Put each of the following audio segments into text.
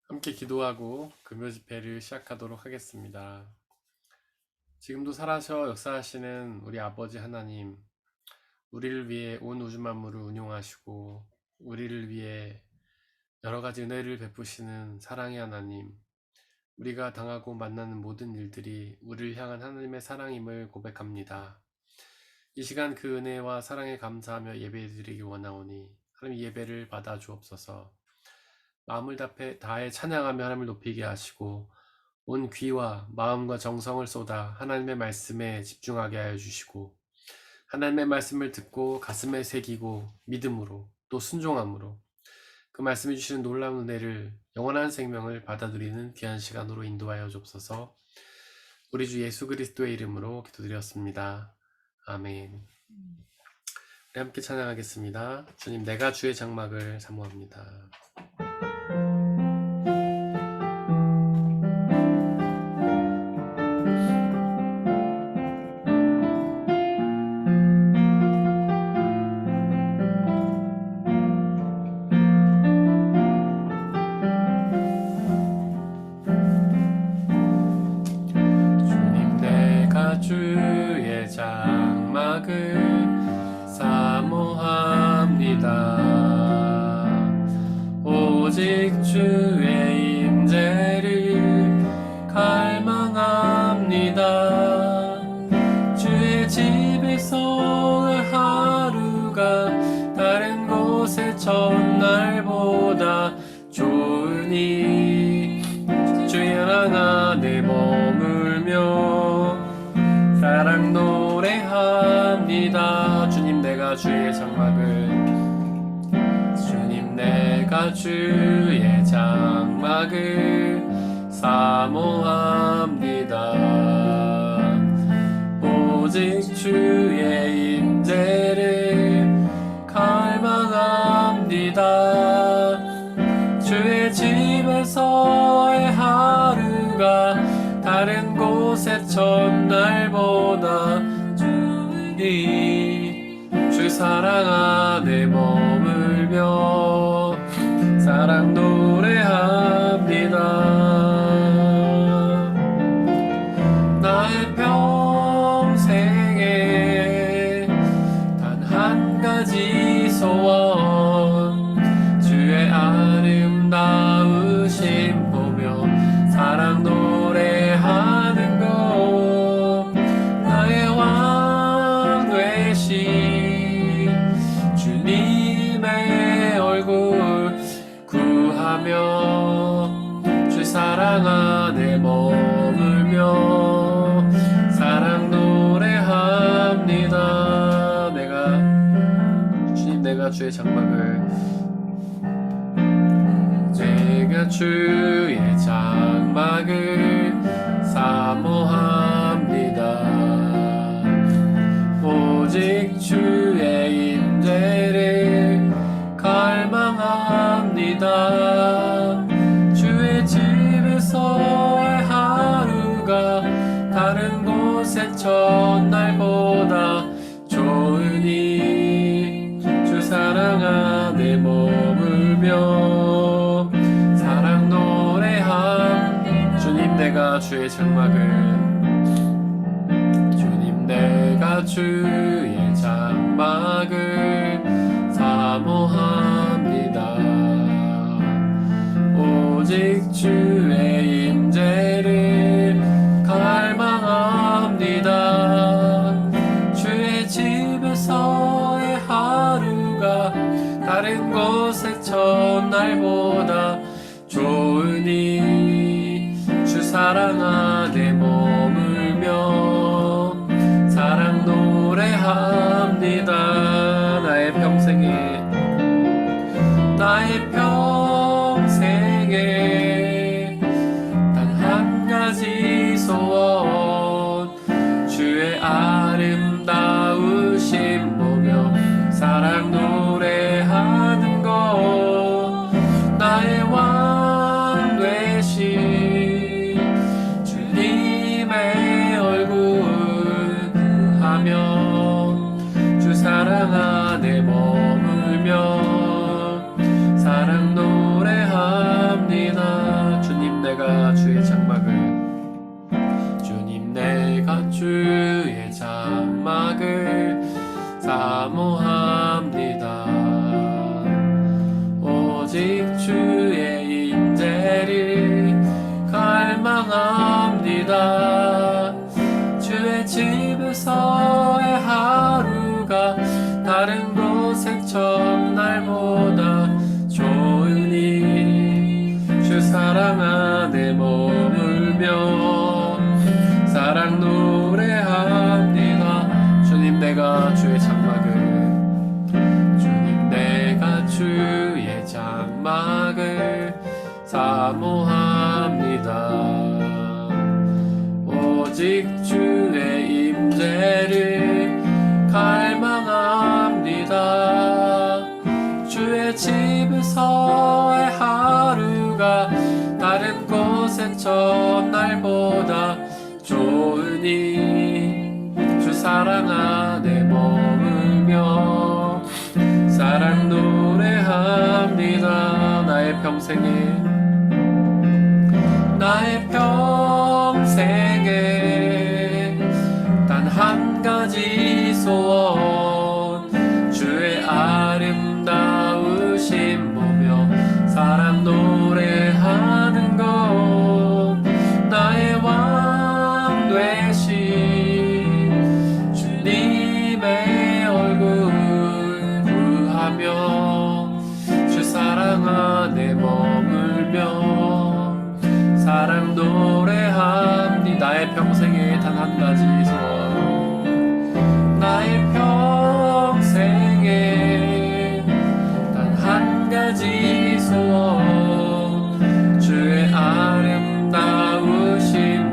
함께 기도하고 금요 집회를 시작하도록 하겠습니다. 지금도 살아서 역사하시는 우리 아버지 하나님, 우리를 위해 온 우주 만물을 운용하시고 우리를 위해 여러 가지 은혜를 베푸시는 사랑의 하나님, 우리가 당하고 만나는 모든 일들이 우리를 향한 하나님의 사랑임을 고백합니다. 이 시간 그 은혜와 사랑에 감사하며 예배드리기 원하오니 하나님 예배를 받아 주옵소서. 마음을 다해 찬양하며 하나님을 높이게 하시고 온 귀와 마음과 정성을 쏟아 하나님의 말씀에 집중하게 하여 주시고 하나님의 말씀을 듣고 가슴에 새기고 믿음으로 또 순종함으로 그 말씀해 주시는 놀라운 은혜를 영원한 생명을 받아들이는 귀한 시간으로 인도하여 주옵소서. 우리 주 예수 그리스도의 이름으로 기도드렸습니다. 아멘. 우리 함께 찬양하겠습니다. 주님, 내가 주의 장막을 사모합니다. 주의 장막을 사모합니다. 오직 주의 임재를 갈망합니다. 주의 집에서의 하루가 다른 곳의 첫날보다 좋으니 주의 사랑 안에 머물며 사랑 노래합니다. 주님, 내가 주의 장막을 주의 장막을 사모합니다. 오직 주의 임재를 갈망합니다. 주의 집에서의 하루가 다른 곳의 첫날보다 좋으니 주 사랑 안에 머물며 사랑 노래합니다. 나의 평생에 단 한 가지 소원, 주의 아름다우심 보며 사랑 노래하는 것. 나의 왕 되신 주님의 얼굴 구하며 주 사랑 안에 머물며 사랑 노래합니다. 내가 주의 장막을 주의 장막을 사모합니다. 오직 주의 임재를 갈망합니다. 주의 집에서의 하루가 다른 곳의 첫날보다 좋으니 주 사랑 안에 머물며 사랑 노래함. 주님, 내가 주의 장막을 내가 주의 장막을 사모합니다. 오직 주의 임재를 갈망합니다. 주의 집에서의 하루가 다른 곳의 첫날보다 좋으니 주 사랑 안에 머물며 사랑 노래합니다. 나의 평생에 단 한 가지 소원, 주의 아름다우심 보며 사랑 노래하는 것. 나의 왕 되신 주님의 얼굴 하며 주 사랑 안에 머물며 사랑 노래합니다. 첫날보다 좋으니 주 사랑 안에 머물며 사랑 노래합니다. 주님 내가 주의 장막을 주의 장막을 사모합니다. 오직 주의 임재를 갈망합니다. 주의 집에서의 하루가 다른 곳의 첫날보다 좋으니 주 사랑 안에 머물며 사랑 노래합니다. 나의 평생에 단 한 가지 소원 주의 아름다우심 보며 사랑 노래하는 것 나의 왕 되신 주님의 얼굴 주 사랑 안에 머물며 사랑 노래합니다. 나의 평생에 단 한 가지 소원 나의 평생에 단 한 가지 소원 주의 아름다우심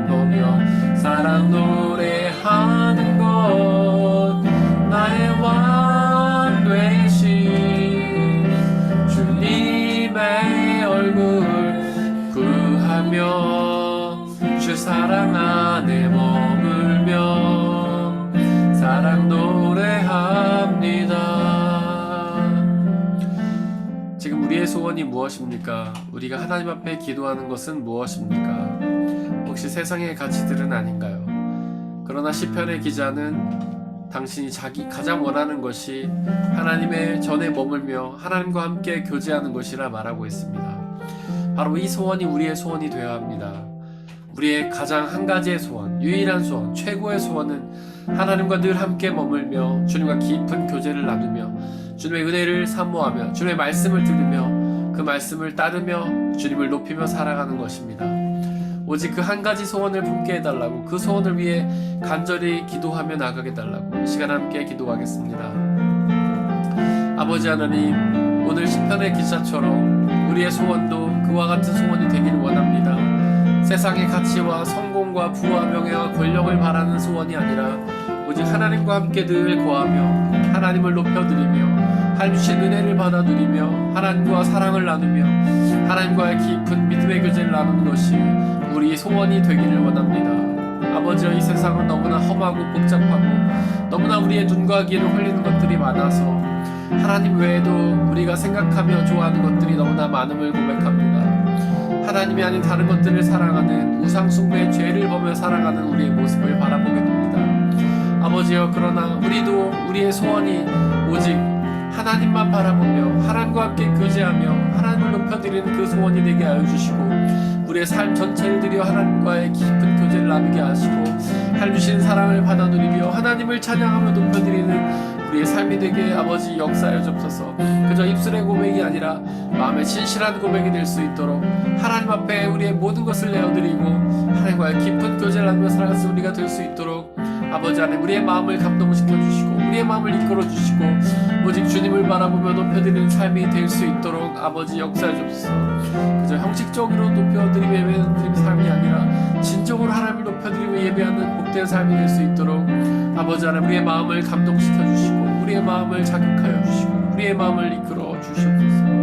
보며 사랑 노래하는 것 나의 왕 되신 주님의 얼굴 구하며 주 사랑 안에 머물며 사랑 노래합니다. 지금 우리의 소원이 무엇입니까? 우리가 하나님 앞에 기도하는 것은 무엇입니까? 혹시 세상의 가치들은 아닌가요? 그러나 시편의 기자는 당신이 자기 가장 원하는 것이 하나님의 전에 머물며 하나님과 함께 교제하는 것이라 말하고 있습니다. 바로 이 소원이 우리의 소원이 되어야 합니다. 우리의 가장 한 가지의 소원, 유일한 소원, 최고의 소원은 하나님과 늘 함께 머물며 주님과 깊은 교제를 나누며 주님의 은혜를 사모하며 주님의 말씀을 들으며 그 말씀을 따르며 주님을 높이며 살아가는 것입니다. 오직 그 한 가지 소원을 품게 해달라고 그 소원을 위해 간절히 기도하며 나가게 해달라고 이 시간 함께 기도하겠습니다. 아버지 하나님, 오늘 시편의 기자처럼 우리의 소원도 그와 같은 소원이 되기를 원합니다. 세상의 가치와 성공과 부와 명예와 권력을 바라는 소원이 아니라 오직 하나님과 함께 늘 거하며 하나님을 높여드리며 하나님 주신 은혜를 받아 누리며 하나님과 사랑을 나누며 하나님과의 깊은 믿음의 교제를 나누는 것이 우리 소원이 되기를 원합니다. 아버지여, 이 세상은 너무나 험하고 복잡하고 너무나 우리의 눈과 귀를 홀리는 것들이 많아서 하나님 외에도 우리가 생각하며 좋아하는 것들이 너무나 많음을 고백합니다. 하나님이 아닌 다른 것들을 사랑하는 우상 숭배의 죄를 범하며 살아가는 우리의 모습을 바라보게 됩니다. 아버지여, 그러나 우리도 우리의 소원이 오직 하나님만 바라보며 하나님과 함께 교제하며 하나님을 높여드리는 그 소원이 되게 하여 주시고 우리의 삶 전체를 들여 하나님과의 깊은 교제를 나누게 하시고 하나님 주신 사랑을 받아 누리며 하나님을 찬양하며 높여드리는 우리의 삶이 되게 아버지 역사하여 주옵소서. 그저 입술의 고백이 아니라 마음의 진실한 고백이 될 수 있도록 하나님 앞에 우리의 모든 것을 내어드리고 하나님과의 깊은 교제를 나누며 살아가는 우리가 될 수 있도록 아버지 하나님, 우리의 마음을 감동시켜 주시고 우리의 마음을 이끌어 주시고 오직 주님을 바라보며 높여드리는 삶이 될 수 있도록 아버지 역사해 주옵소서. 그저 형식적으로 높여드리며 예배하는 삶이 아니라 진정으로 하나님을 높여드리며 예배하는 복된 삶이 될 수 있도록 아버지 하나님, 우리의 마음을 감동시켜 주시고 우리의 마음을 자극하여 주시고 우리의 마음을 이끌어 주시옵소서.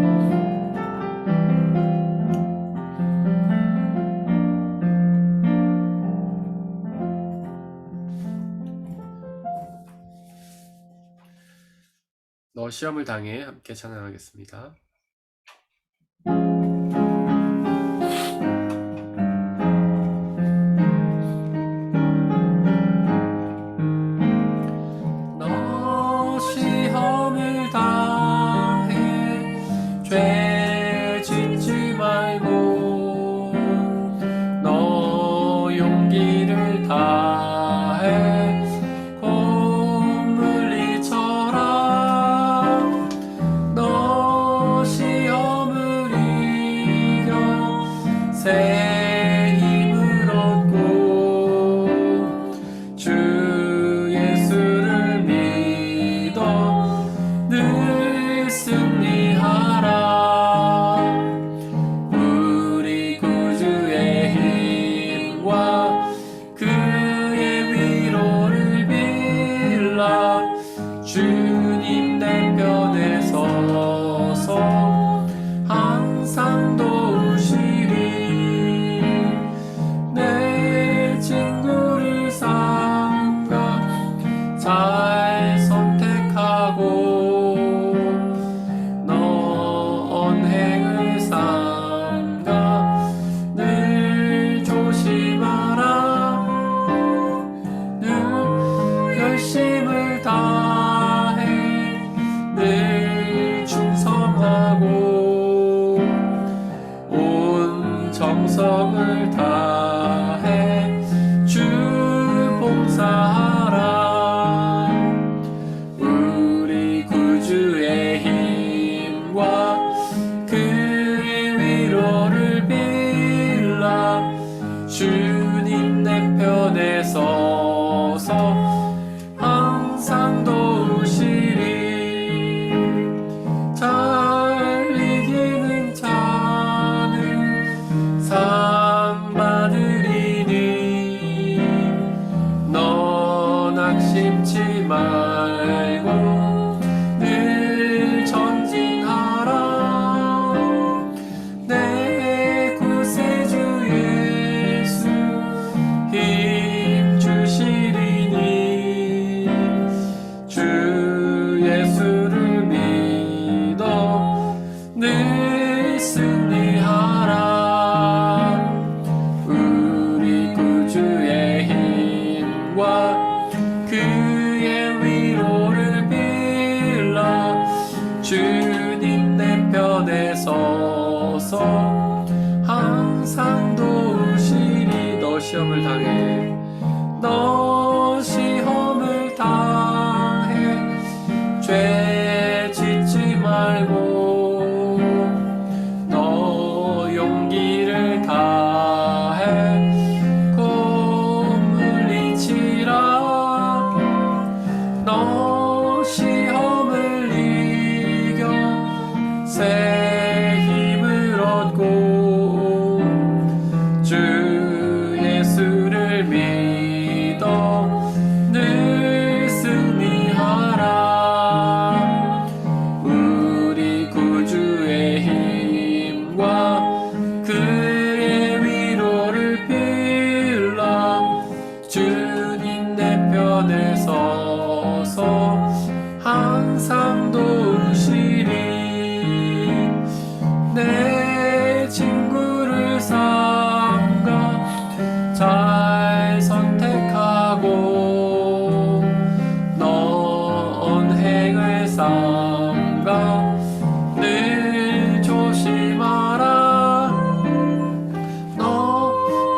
너 시험을 당해 함께 찬양하겠습니다. 너 시험을 당해 죄 짓지 말고 너 용기를 다해 선택하고 온 정성을 다해 주 봉사하라. 우리 구주의 힘과 그의 위로를 빌라. 주님 내 편에 서서 항상 도우시리. 잘 이기는 자는 상 받으리니. 넌 낙심치 말고 늘 전진하라. 내 구세주 예수 힘 주시리니. 주 예수를 믿어 늘 승리하라. 우리 구주의 힘과 그의 위로를 빌라. 주님 내 편에 서서 항상 도우시리. 너 시험을 당해. 너 시험을 당해 죄 짓지 말고 너 용기를 다해 곧 물리치라. 너 시험을 이겨 새 힘을 얻고 주 예수를 믿어 늘 승리하라. 우리 구주의 힘과 그의 위로를 빌라. 주님 내 편에 서서 항상 도우시리. 내 친구를 삼가 잘 선택하고 넌 행을 삼가 늘 조심하라. 너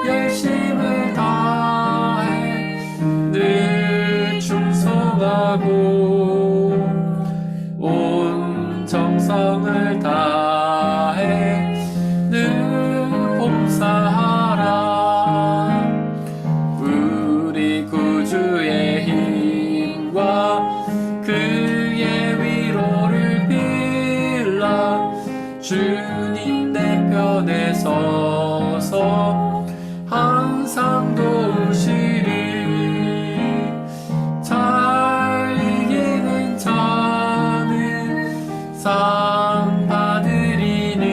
열심을 다해 늘 충성하고 온 정성을 다해 늘 봉사하라. 우리 구주의 힘과 그의 위로를 빌라. 주님 내 편에 서서 항상 도우시리. 잘 이기는 자는 상 받으리니.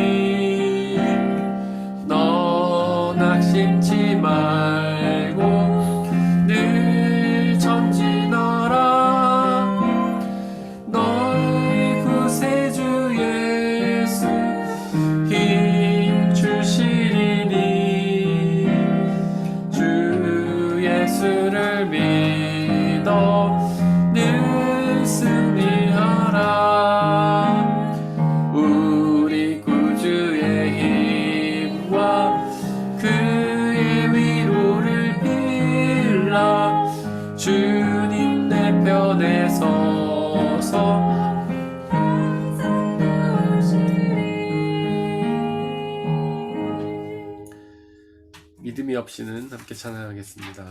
너 낙심치 말고 늘 전진하라. 너희 구세주 예수 힘 주시리니. 주 예수를 믿어 늘 승리하라. 우리 구주의 힘과 그의 위로를 빌라. 주님 내 편에 서서 믿음이 없이는 함께 찬양하겠습니다.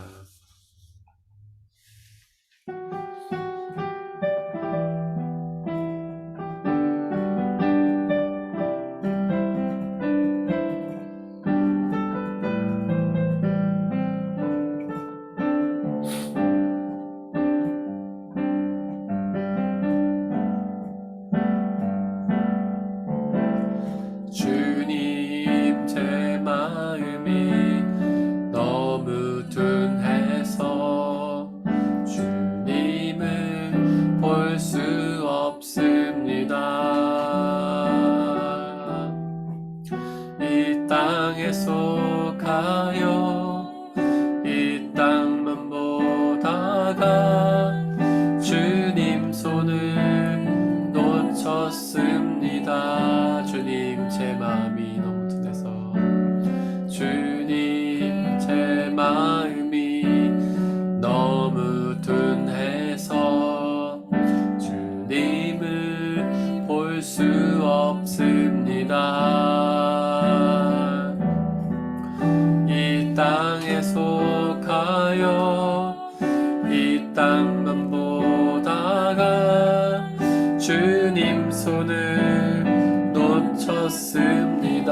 주님 제 마음이 너무 둔해 없습니다. 주님 제 마음이 너무 둔해서 주님 제 마음이 너무 둔해서 주님을 볼 수 없습니다. 이 땅에 속하여 이 땅만 보다가 주님 손을 놓쳤습니다.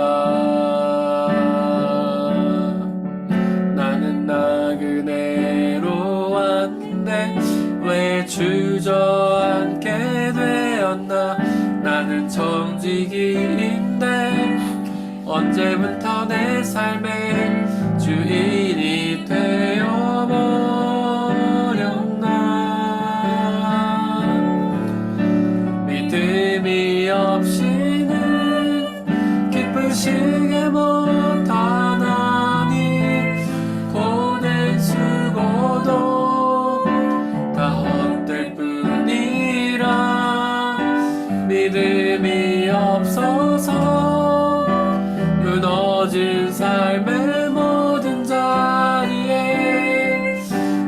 나는 나그네로 왔는데 왜 주저앉게 되었나. 나는 정직인데 언제부터 내 삶의 주인이 되어버렸나. 믿음이 없이는 기쁘시게 못하나니 고된 수고도 다 헛될 뿐이라. 믿음이 없어서 무너진 삶의 모든 자리에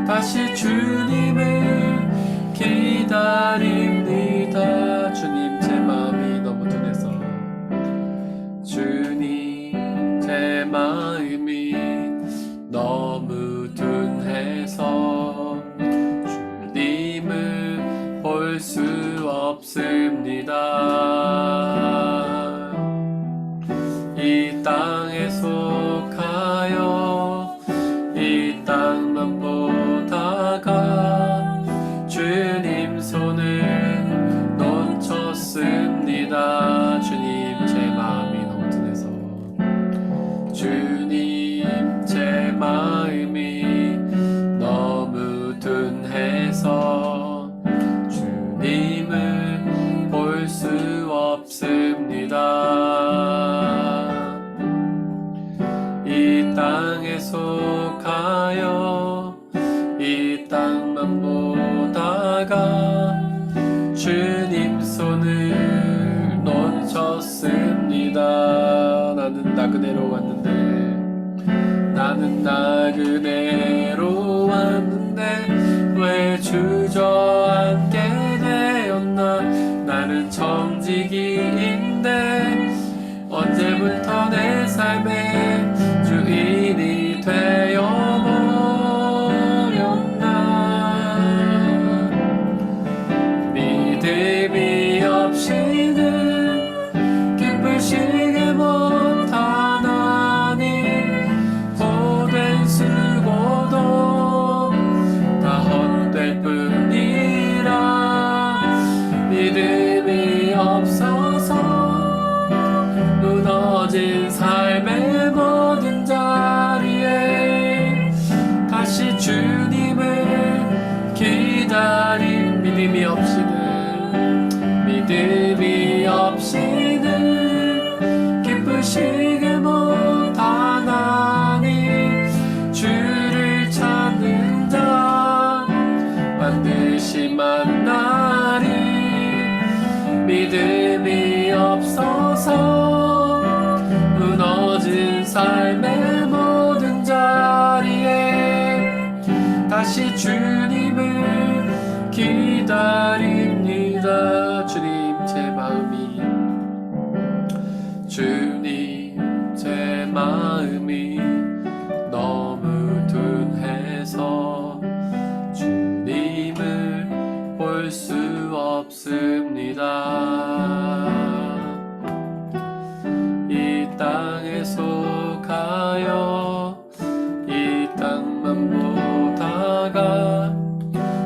다시 주님을 기다립니다. 주님 제 마음이 너무 둔해서 주님 제 마음이 너무 둔해서 주님을 볼 수 없습니다. 이 땅에 속하여 이 땅만 보다가 주님 손을 놓쳤습니다. 주님 제 마음이 너무 둔해서 주님 제 마음이 너무 둔해서 주님을 볼 수 없습니다. 이 땅에 속하여 이 땅만 보다가 주님 손을 놓쳤습니다. 나는 나그네로 왔는데 왜 주저앉게 되었나. 나는 정직인데 언제부터 내 삶의 주인이 되어버렸나. 믿음이 없이는 기쁘시게 못하나니 고된 수고도 다 헛될 뿐이라. 믿음이 없어서 무너진 삶의 모든 자리에 다시 주님을 기다린. 믿음이 없이는 기쁘시게 못하나니 주를 찾는 자 반드시 만나리. 믿음이 없어서 무너진 삶의 모든 자리에 다시 주님을 기다립니다. 주님 제 마음이 너무 둔해서 주님을 볼 수 없습니다. 이 땅에 속하여 이 땅만 보다가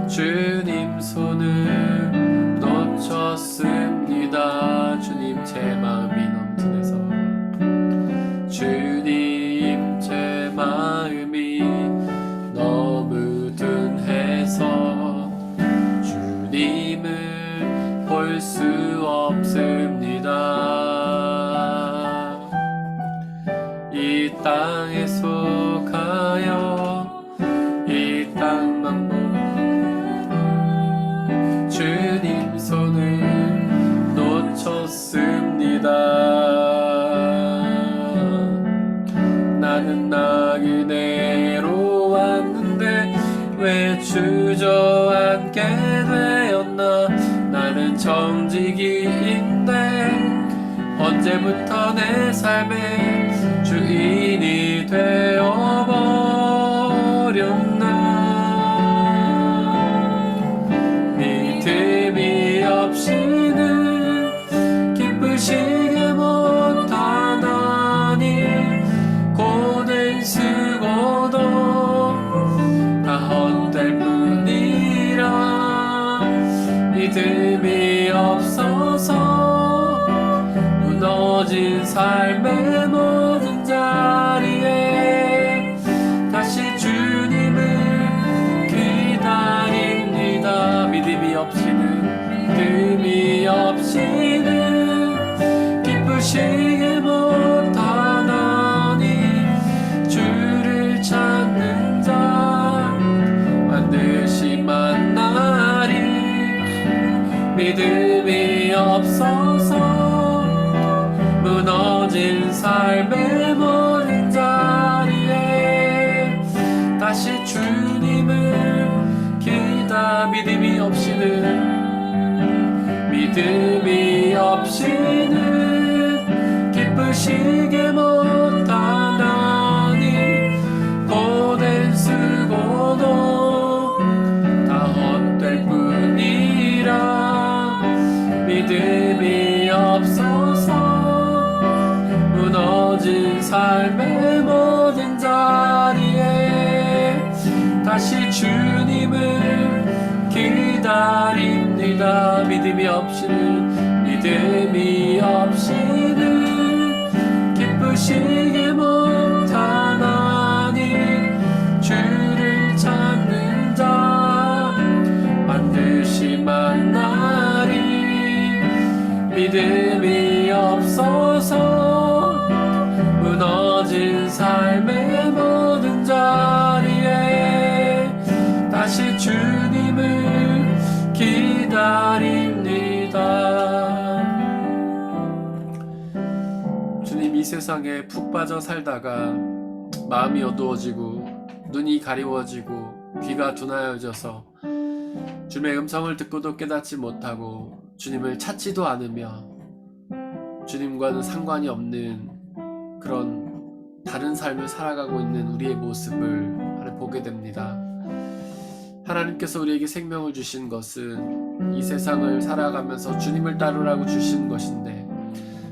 주님 손을 놓쳤습니다. 주님 제 마음이 너무 둔해서 묻습니다. 나는 나그네로 왔는데 왜 주저앉게 되었나. 나는 정직이인데 언제부터 내 삶의 주인이 되어버렸나. 믿음이 없이는 기쁘시게 못하나니 고된 쓰고도 다 헛될 뿐이라. 믿음이 없어서 무너진 삶의 모든 자리에 다시 주님을 기다립니다. 믿음이 없이는 기쁘시게 못하나니 주를 찾는 자 반드시 만나리. 믿음이 없어서 무너진 삶의 모든 자리에 다시 주님을 믿음이 없이는 기쁘시게 못하나니 고된 쓰고도 다 헛될 뿐이라. 믿음이 없어서 무너진 삶의 모든 자리에 다시 주님을 기다립니다. 믿음이 없이는 기쁘시게 못하나니 주를 찾는 자 반드시 만나리. 믿음이 없어서 무너진 삶의 모든 자리에 다시 주님을 기다립니다. 주님, 이 세상에 푹 빠져 살다가 마음이 어두워지고 눈이 가리워지고 귀가 둔하여져서 주님의 음성을 듣고도 깨닫지 못하고 주님을 찾지도 않으며 주님과는 상관이 없는 그런 다른 삶을 살아가고 있는 우리의 모습을 보게 됩니다. 하나님께서 우리에게 생명을 주신 것은 이 세상을 살아가면서 주님을 따르라고 주신 것인데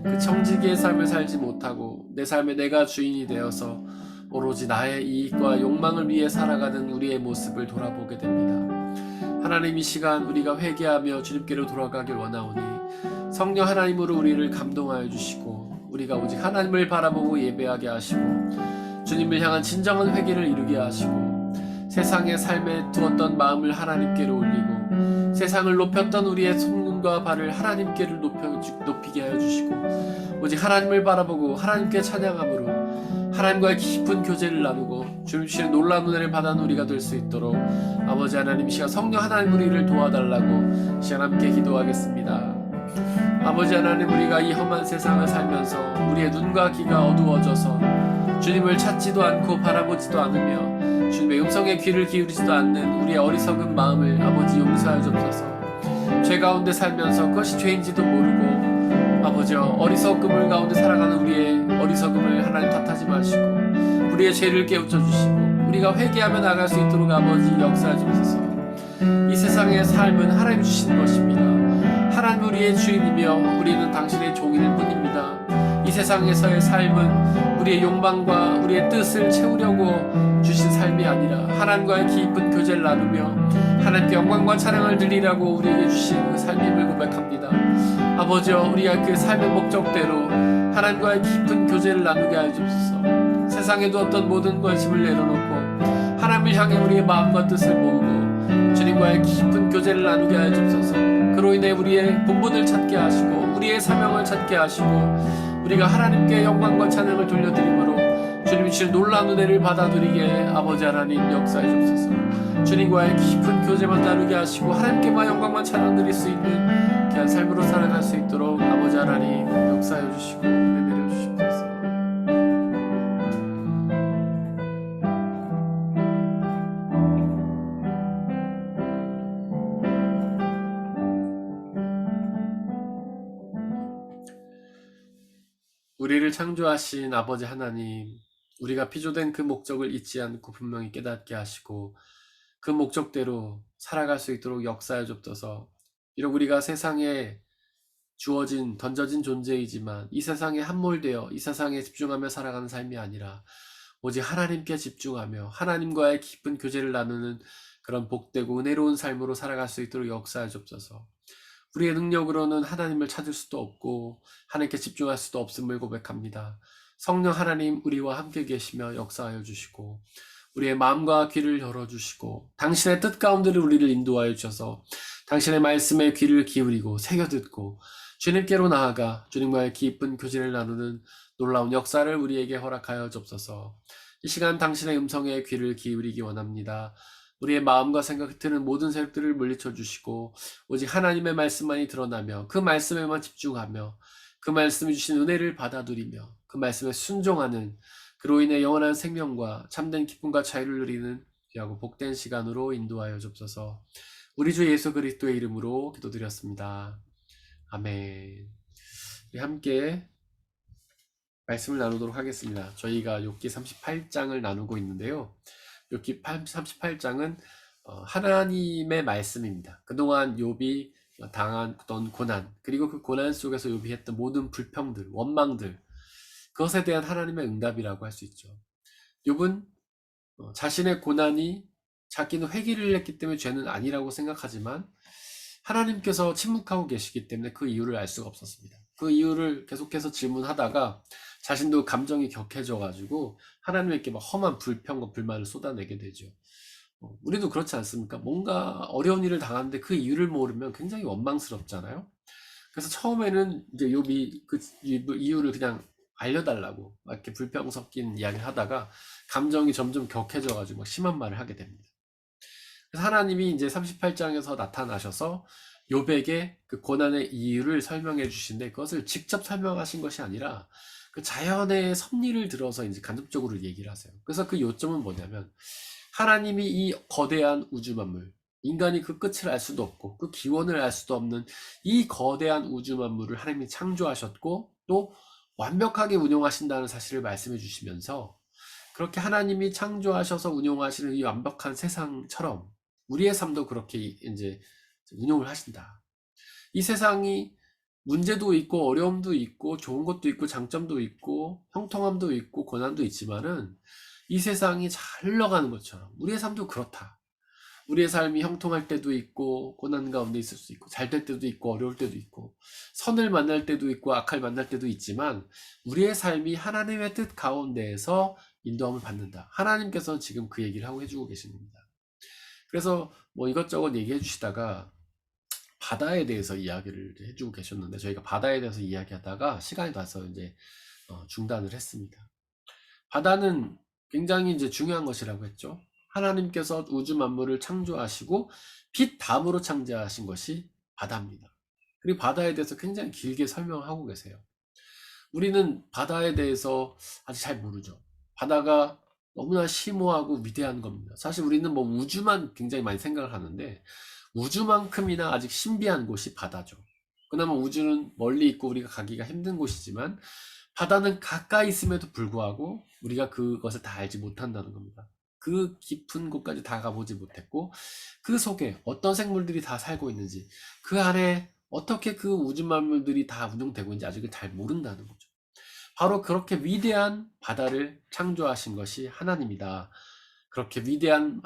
그 청지기의 삶을 살지 못하고 내 삶에 내가 주인이 되어서 오로지 나의 이익과 욕망을 위해 살아가는 우리의 모습을 돌아보게 됩니다. 하나님, 이 시간 우리가 회개하며 주님께로 돌아가길 원하오니 성령 하나님으로 우리를 감동하여 주시고 우리가 오직 하나님을 바라보고 예배하게 하시고 주님을 향한 진정한 회개를 이루게 하시고 세상의 삶에 두었던 마음을 하나님께로 올리고 세상을 높였던 우리의 손과 발을 하나님께를 높이게 하여 주시고 오직 하나님을 바라보고 하나님께 찬양함으로 하나님과의 깊은 교제를 나누고 주님 주시는 놀라운 은혜를 받아는 우리가 될 수 있도록 아버지 하나님, 이 시간 성령 하나님 우리를 도와달라고 시간 함께 기도하겠습니다. 아버지 하나님, 우리가 이 험한 세상을 살면서 우리의 눈과 귀가 어두워져서 주님을 찾지도 않고 바라보지도 않으며 주님의 음성에 귀를 기울이지도 않는 우리의 어리석은 마음을 아버지 용서하여 주옵소서. 죄 가운데 살면서 그것이 죄인지도 모르고 아버지 어리석음을 가운데 살아가는 우리의 어리석음을 하나님 탓하지 마시고 우리의 죄를 깨우쳐 주시고 우리가 회개하며 나갈 수 있도록 아버지 역사해 주옵소서. 이 세상의 삶은 하나님 주신 것입니다. 하나님 우리의 주인이며 우리는 당신의 종일 뿐입니다. 이 세상에서의 삶은 우리의 욕망과 우리의 뜻을 채우려고 주신 삶이 아니라 하나님과의 깊은 교제를 나누며 하나님께 영광과 찬양을 드리라고 우리에게 주신 그 삶임을 고백합니다. 아버지여, 우리가 그 삶의 목적대로 하나님과의 깊은 교제를 나누게 하여 주옵소서. 세상에 두었던 모든 관심을 내려놓고 하나님을 향해 우리의 마음과 뜻을 모으고 주님과의 깊은 교제를 나누게 하여 주옵소서. 그로 인해 우리의 본분을 찾게 하시고 우리의 사명을 찾게 하시고 우리가 하나님께 영광과 찬양을 돌려드림으로 주님이 주신 놀라운 은혜를 받아들이게 아버지 하나님 역사해 주옵소서. 주님과의 깊은 교제만 나누게 하시고 하나님께만 영광만 찬양 드릴 수 있는 귀한 삶으로 살아갈 수 있도록 아버지 하나님 역사해 주시고 은혜 내려 주시옵소서. 우리를 창조하신 아버지 하나님, 우리가 피조된 그 목적을 잊지 않고 분명히 깨닫게 하시고 그 목적대로 살아갈 수 있도록 역사해 줍소서. 비록 우리가 세상에 주어진 던져진 존재이지만 이 세상에 함몰되어 이 세상에 집중하며 살아가는 삶이 아니라 오직 하나님께 집중하며 하나님과의 깊은 교제를 나누는 그런 복되고 은혜로운 삶으로 살아갈 수 있도록 역사해 줍소서. 우리의 능력으로는 하나님을 찾을 수도 없고 하나님께 집중할 수도 없음을 고백합니다. 성령 하나님 우리와 함께 계시며 역사하여 주시고 우리의 마음과 귀를 열어주시고 당신의 뜻 가운데를 우리를 인도하여 주셔서 당신의 말씀에 귀를 기울이고 새겨듣고 주님께로 나아가 주님과의 깊은 교제를 나누는 놀라운 역사를 우리에게 허락하여 주옵소서. 이 시간 당신의 음성에 귀를 기울이기 원합니다. 우리의 마음과 생각 흩트는 모든 세력들을 물리쳐 주시고 오직 하나님의 말씀만이 드러나며 그 말씀에만 집중하며 그 말씀이 주신 은혜를 받아들이며 그 말씀에 순종하는 그로 인해 영원한 생명과 참된 기쁨과 자유를 누리는 귀하고 복된 시간으로 인도하여 주옵소서. 우리 주 예수 그리스도의 이름으로 기도드렸습니다. 아멘. 우리 함께 말씀을 나누도록 하겠습니다. 저희가 욥기 38장을 나누고 있는데요. 욥기 38장은 하나님의 말씀입니다. 그동안 욥이 당했던 고난, 그리고 그 고난 속에서 욥이 했던 모든 불평들, 원망들, 그것에 대한 하나님의 응답이라고 할 수 있죠. 욥은 자신의 고난이 자기는 회개를 했기 때문에 죄는 아니라고 생각하지만 하나님께서 침묵하고 계시기 때문에 그 이유를 알 수가 없었습니다. 그 이유를 계속해서 질문하다가 자신도 감정이 격해져 가지고 하나님께 막 험한 불평과 불만을 쏟아내게 되죠. 우리도 그렇지 않습니까? 뭔가 어려운 일을 당하는데 그 이유를 모르면 굉장히 원망스럽잖아요. 그래서 처음에는 이제 욥이 그 이유를 그냥 알려달라고 막 이렇게 불평 섞인 이야기를 하다가 감정이 점점 격해져 가지고 막 심한 말을 하게 됩니다. 그래서 하나님이 이제 38장에서 나타나셔서 욥에게 그 고난의 이유를 설명해 주신데 그것을 직접 설명하신 것이 아니라 그 자연의 섭리를 들어서 이제 간접적으로 얘기를 하세요. 그래서 그 요점은 뭐냐면 하나님이 이 거대한 우주 만물, 인간이 그 끝을 알 수도 없고 그 기원을 알 수도 없는 이 거대한 우주 만물을 하나님이 창조하셨고 또 완벽하게 운용하신다는 사실을 말씀해 주시면서 그렇게 하나님이 창조하셔서 운용하시는 이 완벽한 세상처럼 우리의 삶도 그렇게 이제 운용을 하신다. 이 세상이 문제도 있고 어려움도 있고 좋은 것도 있고 장점도 있고 형통함도 있고 고난도 있지만은 이 세상이 잘 흘러가는 것처럼 우리의 삶도 그렇다. 우리의 삶이 형통할 때도 있고 고난 가운데 있을 수 있고 잘 될 때도 있고 어려울 때도 있고 선을 만날 때도 있고 악을 만날 때도 있지만 우리의 삶이 하나님의 뜻 가운데에서 인도함을 받는다. 하나님께서는 지금 그 얘기를 하고 해주고 계십니다. 그래서 뭐 이것저것 얘기해 주시다가 바다에 대해서 이야기를 해주고 계셨는데 저희가 바다에 대해서 이야기하다가 시간이 나서 이제 중단을 했습니다. 바다는 굉장히 이제 중요한 것이라고 했죠. 하나님께서 우주 만물을 창조하시고 빛 다음으로 창조하신 것이 바다입니다. 그리고 바다에 대해서 굉장히 길게 설명하고 계세요. 우리는 바다에 대해서 아직 잘 모르죠. 바다가 너무나 심오하고 위대한 겁니다. 사실 우리는 뭐 우주만 굉장히 많이 생각을 하는데 우주만큼이나 아직 신비한 곳이 바다죠. 그나마 우주는 멀리 있고 우리가 가기가 힘든 곳이지만 바다는 가까이 있음에도 불구하고 우리가 그것을 다 알지 못한다는 겁니다. 그 깊은 곳까지 다 가보지 못했고 그 속에 어떤 생물들이 다 살고 있는지 그 안에 어떻게 그 우주 만물들이 다 운영되고 있는지 아직은 잘 모른다는 거죠. 바로 그렇게 위대한 바다를 창조하신 것이 하나님이다. 그렇게 위대한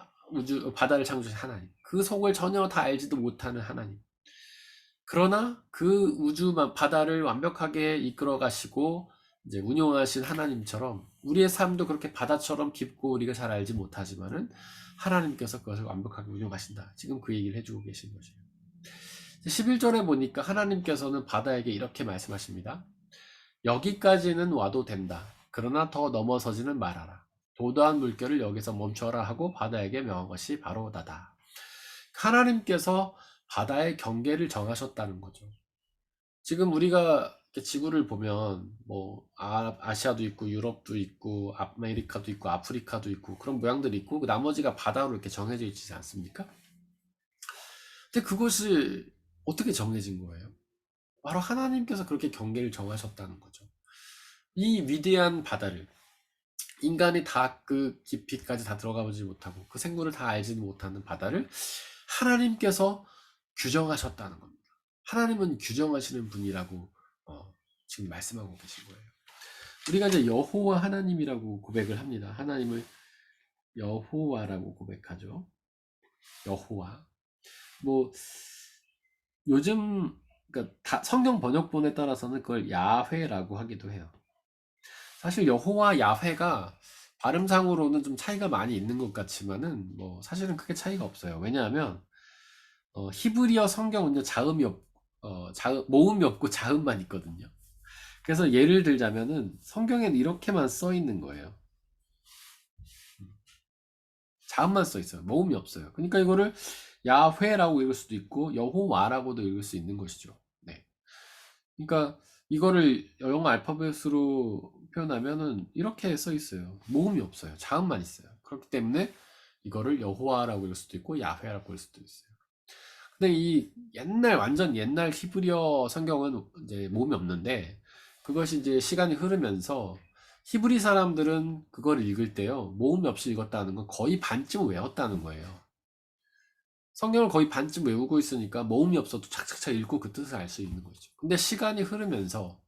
바다를 창조하신 하나님. 그 속을 전혀 다 알지도 못하는 하나님. 그러나 그 바다를 완벽하게 이끌어 가시고 이제 운용하신 하나님처럼 우리의 삶도 그렇게 바다처럼 깊고 우리가 잘 알지 못하지만은 하나님께서 그것을 완벽하게 운용하신다. 지금 그 얘기를 해주고 계신 거죠. 11절에 보니까 하나님께서는 바다에게 이렇게 말씀하십니다. 여기까지는 와도 된다. 그러나 더 넘어서지는 말아라. 도도한 물결을 여기서 멈춰라 하고 바다에게 명한 것이 바로 나다. 하나님께서 바다의 경계를 정하셨다는 거죠. 지금 우리가 이렇게 지구를 보면 뭐 아시아도 있고 유럽도 있고 아메리카도 있고 아프리카도 있고 그런 모양들이 있고 그 나머지가 바다로 이렇게 정해져 있지 않습니까? 근데 그것이 어떻게 정해진 거예요? 바로 하나님께서 그렇게 경계를 정하셨다는 거죠. 이 위대한 바다를 인간이 다 그 깊이까지 다 들어가 보지 못하고 그 생물을 다 알지는 못하는 바다를 하나님께서 규정하셨다는 겁니다. 하나님은 규정하시는 분이라고 지금 말씀하고 계신 거예요. 우리가 이제 여호와 하나님이라고 고백을 합니다. 하나님을 여호와라고 고백하죠. 여호와. 뭐 요즘 그러니까 성경 번역본에 따라서는 그걸 야훼라고 하기도 해요. 사실 여호와 야훼가 발음상으로는 좀 차이가 많이 있는 것 같지만은 뭐 사실은 크게 차이가 없어요. 왜냐하면 히브리어 성경은요 모음이 없고 자음만 있거든요. 그래서 예를 들자면은 성경에는 이렇게만 써 있는 거예요. 자음만 써 있어요. 모음이 없어요. 그러니까 이거를 야훼라고 읽을 수도 있고 여호와라고도 읽을 수 있는 것이죠. 네. 그러니까 이거를 영어 알파벳으로 표현하면은 이렇게 써 있어요. 모음이 없어요. 자음만 있어요. 그렇기 때문에 이거를 여호와라고 읽을 수도 있고 야훼라고 읽을 수도 있어요. 근데 이 완전 옛날 히브리어 성경은 이제 모음이 없는데 그것이 이제 시간이 흐르면서 히브리 사람들은 그걸 읽을 때요 모음이 없이 읽었다는 건 거의 반쯤 외웠다는 거예요. 성경을 거의 반쯤 외우고 있으니까 모음이 없어도 착착착 읽고 그 뜻을 알 수 있는 거죠. 근데 시간이 흐르면서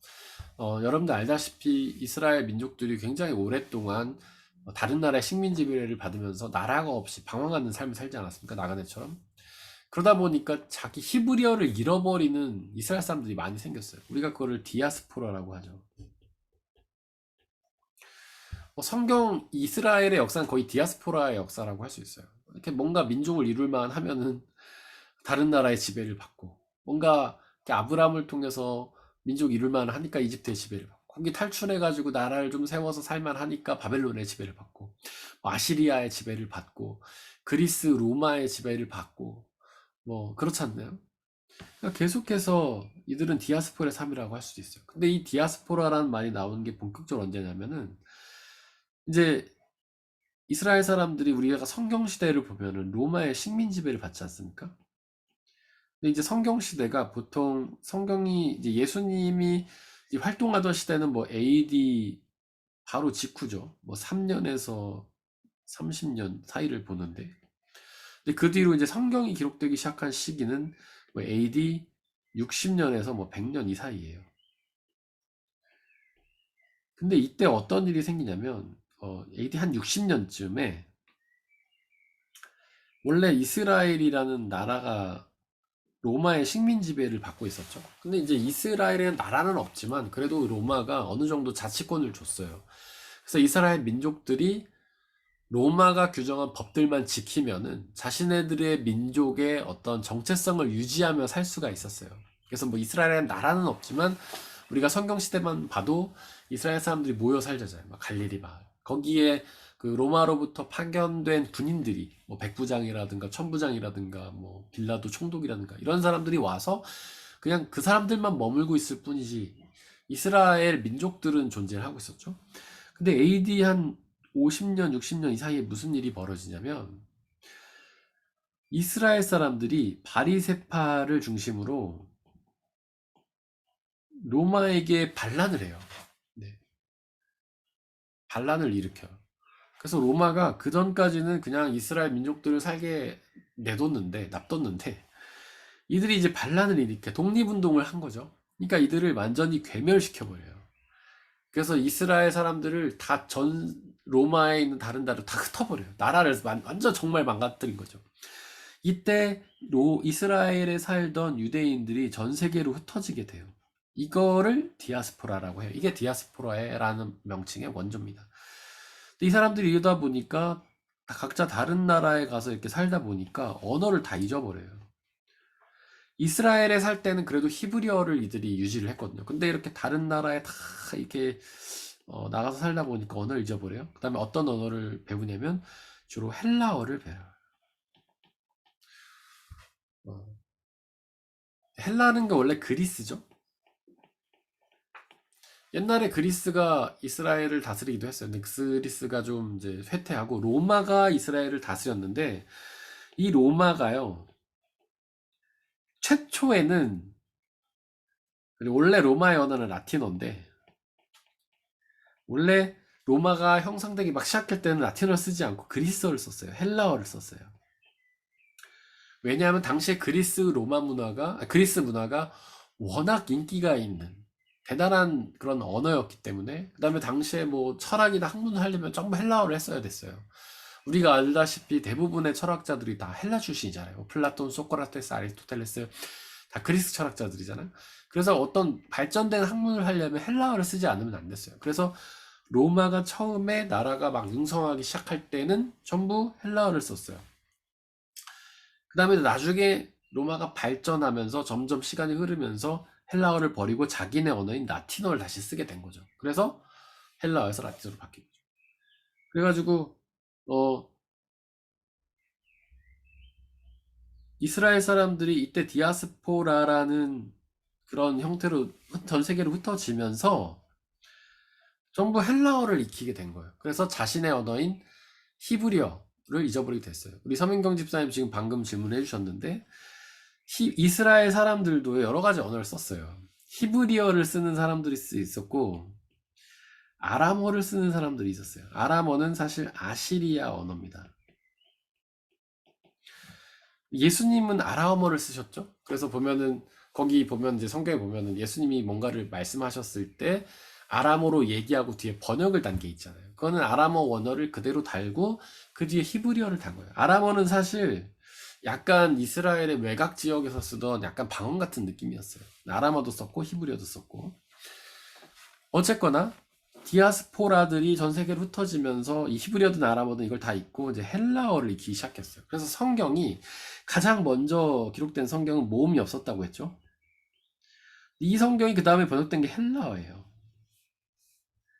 여러분들 알다시피 이스라엘 민족들이 굉장히 오랫동안 다른 나라의 식민 지배를 받으면서 나라가 없이 방황하는 삶을 살지 않았습니까? 나그네처럼. 그러다 보니까 자기 히브리어를 잃어버리는 이스라엘 사람들이 많이 생겼어요. 우리가 그거를 디아스포라라고 하죠. 성경 이스라엘의 역사는 거의 디아스포라의 역사라고 할 수 있어요. 이렇게 뭔가 민족을 이룰 만 하면은 다른 나라의 지배를 받고 뭔가 아브라함을 통해서 민족 이룰 만 하니까 이집트의 지배를 받고 거기 탈출해 가지고 나라를 좀 세워서 살만 하니까 바벨론의 지배를 받고 아시리아의 지배를 받고 그리스 로마의 지배를 받고 뭐 그렇지 않나요? 그러니까 계속해서 이들은 디아스포라의 삶이라고 할 수도 있어요. 근데 이 디아스포라라는 말이 나오는 게 본격적으로 언제냐면은 이제 이스라엘 사람들이 우리가 성경 시대를 보면은 로마의 식민 지배를 받지 않습니까? 근데 이제 성경 시대가 보통 성경이 이제 예수님이 이제 활동하던 시대는 뭐 AD 바로 직후죠. 뭐 3년에서 30년 사이를 보는데 근데 그 뒤로 이제 성경이 기록되기 시작한 시기는 뭐 AD 60년에서 뭐 100년 이 사이예요. 근데 이때 어떤 일이 생기냐면 AD 한 60년쯤에 원래 이스라엘이라는 나라가 로마의 식민 지배를 받고 있었죠. 근데 이제 이스라엘에는 나라는 없지만 그래도 로마가 어느 정도 자치권을 줬어요. 그래서 이스라엘 민족들이 로마가 규정한 법들만 지키면은 자신네들의 민족의 어떤 정체성을 유지하며 살 수가 있었어요. 그래서 뭐 이스라엘에는 나라는 없지만 우리가 성경 시대만 봐도 이스라엘 사람들이 모여 살잖아요. 막 갈릴리 마을. 거기에 그 로마로부터 파견된 군인들이 뭐 백부장이라든가 천부장이라든가 뭐 빌라도 총독이라든가 이런 사람들이 와서 그냥 그 사람들만 머물고 있을 뿐이지 이스라엘 민족들은 존재를 하고 있었죠. 근데 AD 한 50년, 60년 이 사이에 무슨 일이 벌어지냐면 이스라엘 사람들이 바리새파를 중심으로 로마에게 반란을 해요. 네. 반란을 일으켜요. 그래서 로마가 그 전까지는 그냥 이스라엘 민족들을 살게 납뒀는데 이들이 이제 반란을 일으켜 독립운동을 한 거죠. 그러니까 이들을 완전히 괴멸시켜버려요. 그래서 이스라엘 사람들을 다 로마에 있는 다른 나라로 다 흩어버려요. 나라를 완전 정말 망가뜨린 거죠. 이때 이스라엘에 살던 유대인들이 전 세계로 흩어지게 돼요. 이거를 디아스포라라고 해요. 이게 디아스포라라는 명칭의 원조입니다. 이 사람들이 이러다 보니까 각자 다른 나라에 가서 이렇게 살다 보니까 언어를 다 잊어버려요. 이스라엘에 살 때는 그래도 히브리어를 이들이 유지를 했거든요. 근데 이렇게 다른 나라에 다 이렇게 나가서 살다 보니까 언어를 잊어버려요. 그 다음에 어떤 언어를 배우냐면 주로 헬라어를 배워요. 헬라는 게 원래 그리스죠. 옛날에 그리스가 이스라엘을 다스리기도 했어요. 근데 그리스가 좀 이제 쇠퇴하고 로마가 이스라엘을 다스렸는데 이 로마가요. 최초에는 원래 로마의 언어는 라틴어인데 원래 로마가 형성되기 막 시작할 때는 라틴어를 쓰지 않고 그리스어를 썼어요. 헬라어를 썼어요. 왜냐하면 당시에 그리스 문화가 워낙 인기가 있는 대단한 그런 언어였기 때문에 그 다음에 당시에 뭐 철학이나 학문을 하려면 전부 헬라어를 했어야 됐어요. 우리가 알다시피 대부분의 철학자들이 다 헬라 출신이잖아요. 뭐 플라톤, 소크라테스, 아리스토텔레스 다 그리스 철학자들이잖아요. 그래서 어떤 발전된 학문을 하려면 헬라어를 쓰지 않으면 안 됐어요. 그래서 로마가 처음에 나라가 막 융성하기 시작할 때는 전부 헬라어를 썼어요. 그 다음에 나중에 로마가 발전하면서 점점 시간이 흐르면서 헬라어를 버리고 자기네 언어인 라틴어를 다시 쓰게 된 거죠. 그래서 헬라어에서 라틴어로 바뀐 거죠. 그래가지고 이스라엘 사람들이 이때 디아스포라라는 그런 형태로 전 세계로 흩어지면서 전부 헬라어를 익히게 된 거예요. 그래서 자신의 언어인 히브리어를 잊어버리게 됐어요. 우리 서민경 집사님 지금 방금 질문해 주셨는데 이스라엘 사람들도 여러 가지 언어를 썼어요. 히브리어를 쓰는 사람들이 있었고 아람어를 쓰는 사람들이 있었어요. 아람어는 사실 아시리아 언어입니다. 예수님은 아람어를 쓰셨죠? 그래서 보면은 거기 보면 이제 성경에 보면은 예수님이 뭔가를 말씀하셨을 때 아람어로 얘기하고 뒤에 번역을 단 게 있잖아요. 그거는 아람어 원어를 그대로 달고 그 뒤에 히브리어를 단 거예요. 아람어는 사실 약간 이스라엘의 외곽 지역에서 쓰던 약간 방언 같은 느낌이었어요. 아람어도 썼고 히브리어도 썼고 어쨌거나 디아스포라들이 전 세계로 흩어지면서 이 히브리어든 아람어든 이걸 다 읽고 이제 헬라어를 읽기 시작했어요. 그래서 성경이 가장 먼저 기록된 성경은 모음이 없었다고 했죠. 이 성경이 그 다음에 번역된 게 헬라어예요.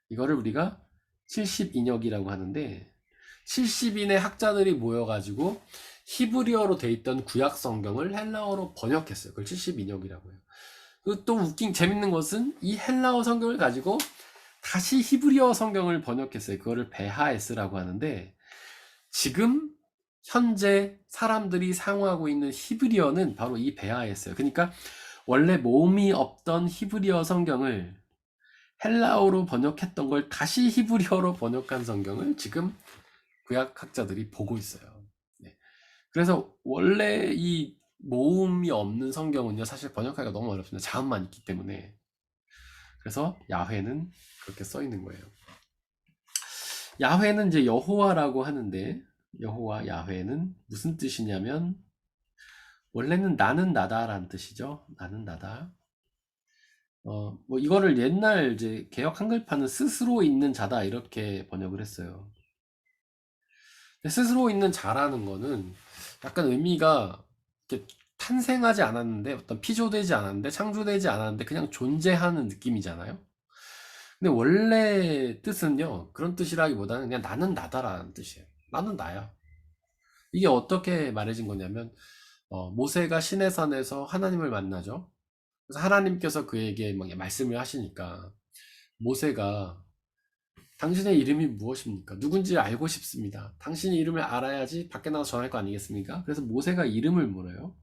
이거를 우리가 70인역이라고 하는데 70인의 학자들이 모여가지고 히브리어로 돼 있던 구약 성경을 헬라어로 번역했어요. 그걸 70인역이라고 해요. 그리고 또 웃긴 재밌는 것은 이 헬라어 성경을 가지고 다시 히브리어 성경을 번역했어요. 그거를 베하에스라고 하는데 지금 현재 사람들이 사용하고 있는 히브리어는 바로 이 베하에스예요. 그러니까 원래 모음이 없던 히브리어 성경을 헬라어로 번역했던 걸 다시 히브리어로 번역한 성경을 지금 구약학자들이 보고 있어요. 네. 그래서 원래 이 모음이 없는 성경은요 사실 번역하기가 너무 어렵습니다. 자음만 있기 때문에. 그래서 야훼는 그렇게 써 있는 거예요. 야훼는 이제 여호와라고 하는데 여호와 야훼는 무슨 뜻이냐면 원래는 나는 나다라는 뜻이죠. 나는 나다. 뭐 이거를 옛날 이제 개역 한글판은 스스로 있는 자다 이렇게 번역을 했어요. 스스로 있는 자라는 거는 약간 의미가 이렇게 탄생하지 않았는데 어떤 피조되지 않았는데 창조되지 않았는데 그냥 존재하는 느낌이잖아요. 근데 원래 뜻은요 그런 뜻이라기보다는 그냥 나는 나다라는 뜻이에요. 나는 나야. 이게 어떻게 말해진 거냐면 모세가 시내산에서 하나님을 만나죠. 그래서 하나님께서 그에게 막 말씀을 하시니까 모세가 당신의 이름이 무엇입니까? 누군지 알고 싶습니다. 당신의 이름을 알아야지 밖에 나가서 전할 거 아니겠습니까? 그래서 모세가 이름을 물어요.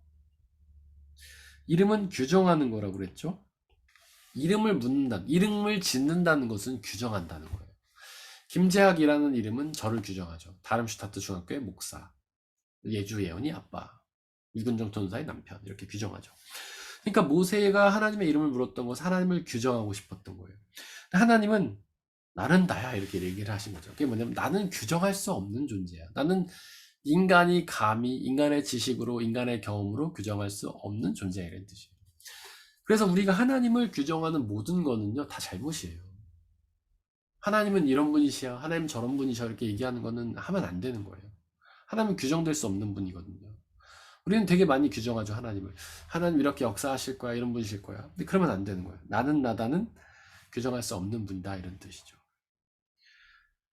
이름은 규정하는 거라고 그랬죠. 이름을 묻는다, 이름을 짓는다는 것은 규정한다는 거예요. 김재학이라는 이름은 저를 규정하죠. 다름슈타트 중학교의 목사, 예주 예언이 아빠, 이근정 전사의 남편 이렇게 규정하죠. 그러니까 모세가 하나님의 이름을 물었던 것은 하나님을 규정하고 싶었던 거예요. 하나님은 나는 나야 이렇게 얘기를 하신 거죠. 그게 뭐냐면 나는 규정할 수 없는 존재야. 나는 인간이 감히 인간의 지식으로 인간의 경험으로 규정할 수 없는 존재야 이런 뜻이에요. 그래서 우리가 하나님을 규정하는 모든 거는요 다 잘못이에요. 하나님은 이런 분이시야, 하나님 저런 분이셔 이렇게 얘기하는 거는 하면 안 되는 거예요. 하나님은 규정될 수 없는 분이거든요. 우리는 되게 많이 규정하죠 하나님을. 하나님 이렇게 역사하실 거야, 이런 분이실 거야. 근데 그러면 안 되는 거예요. 나는 나다는 규정할 수 없는 분이다 이런 뜻이죠.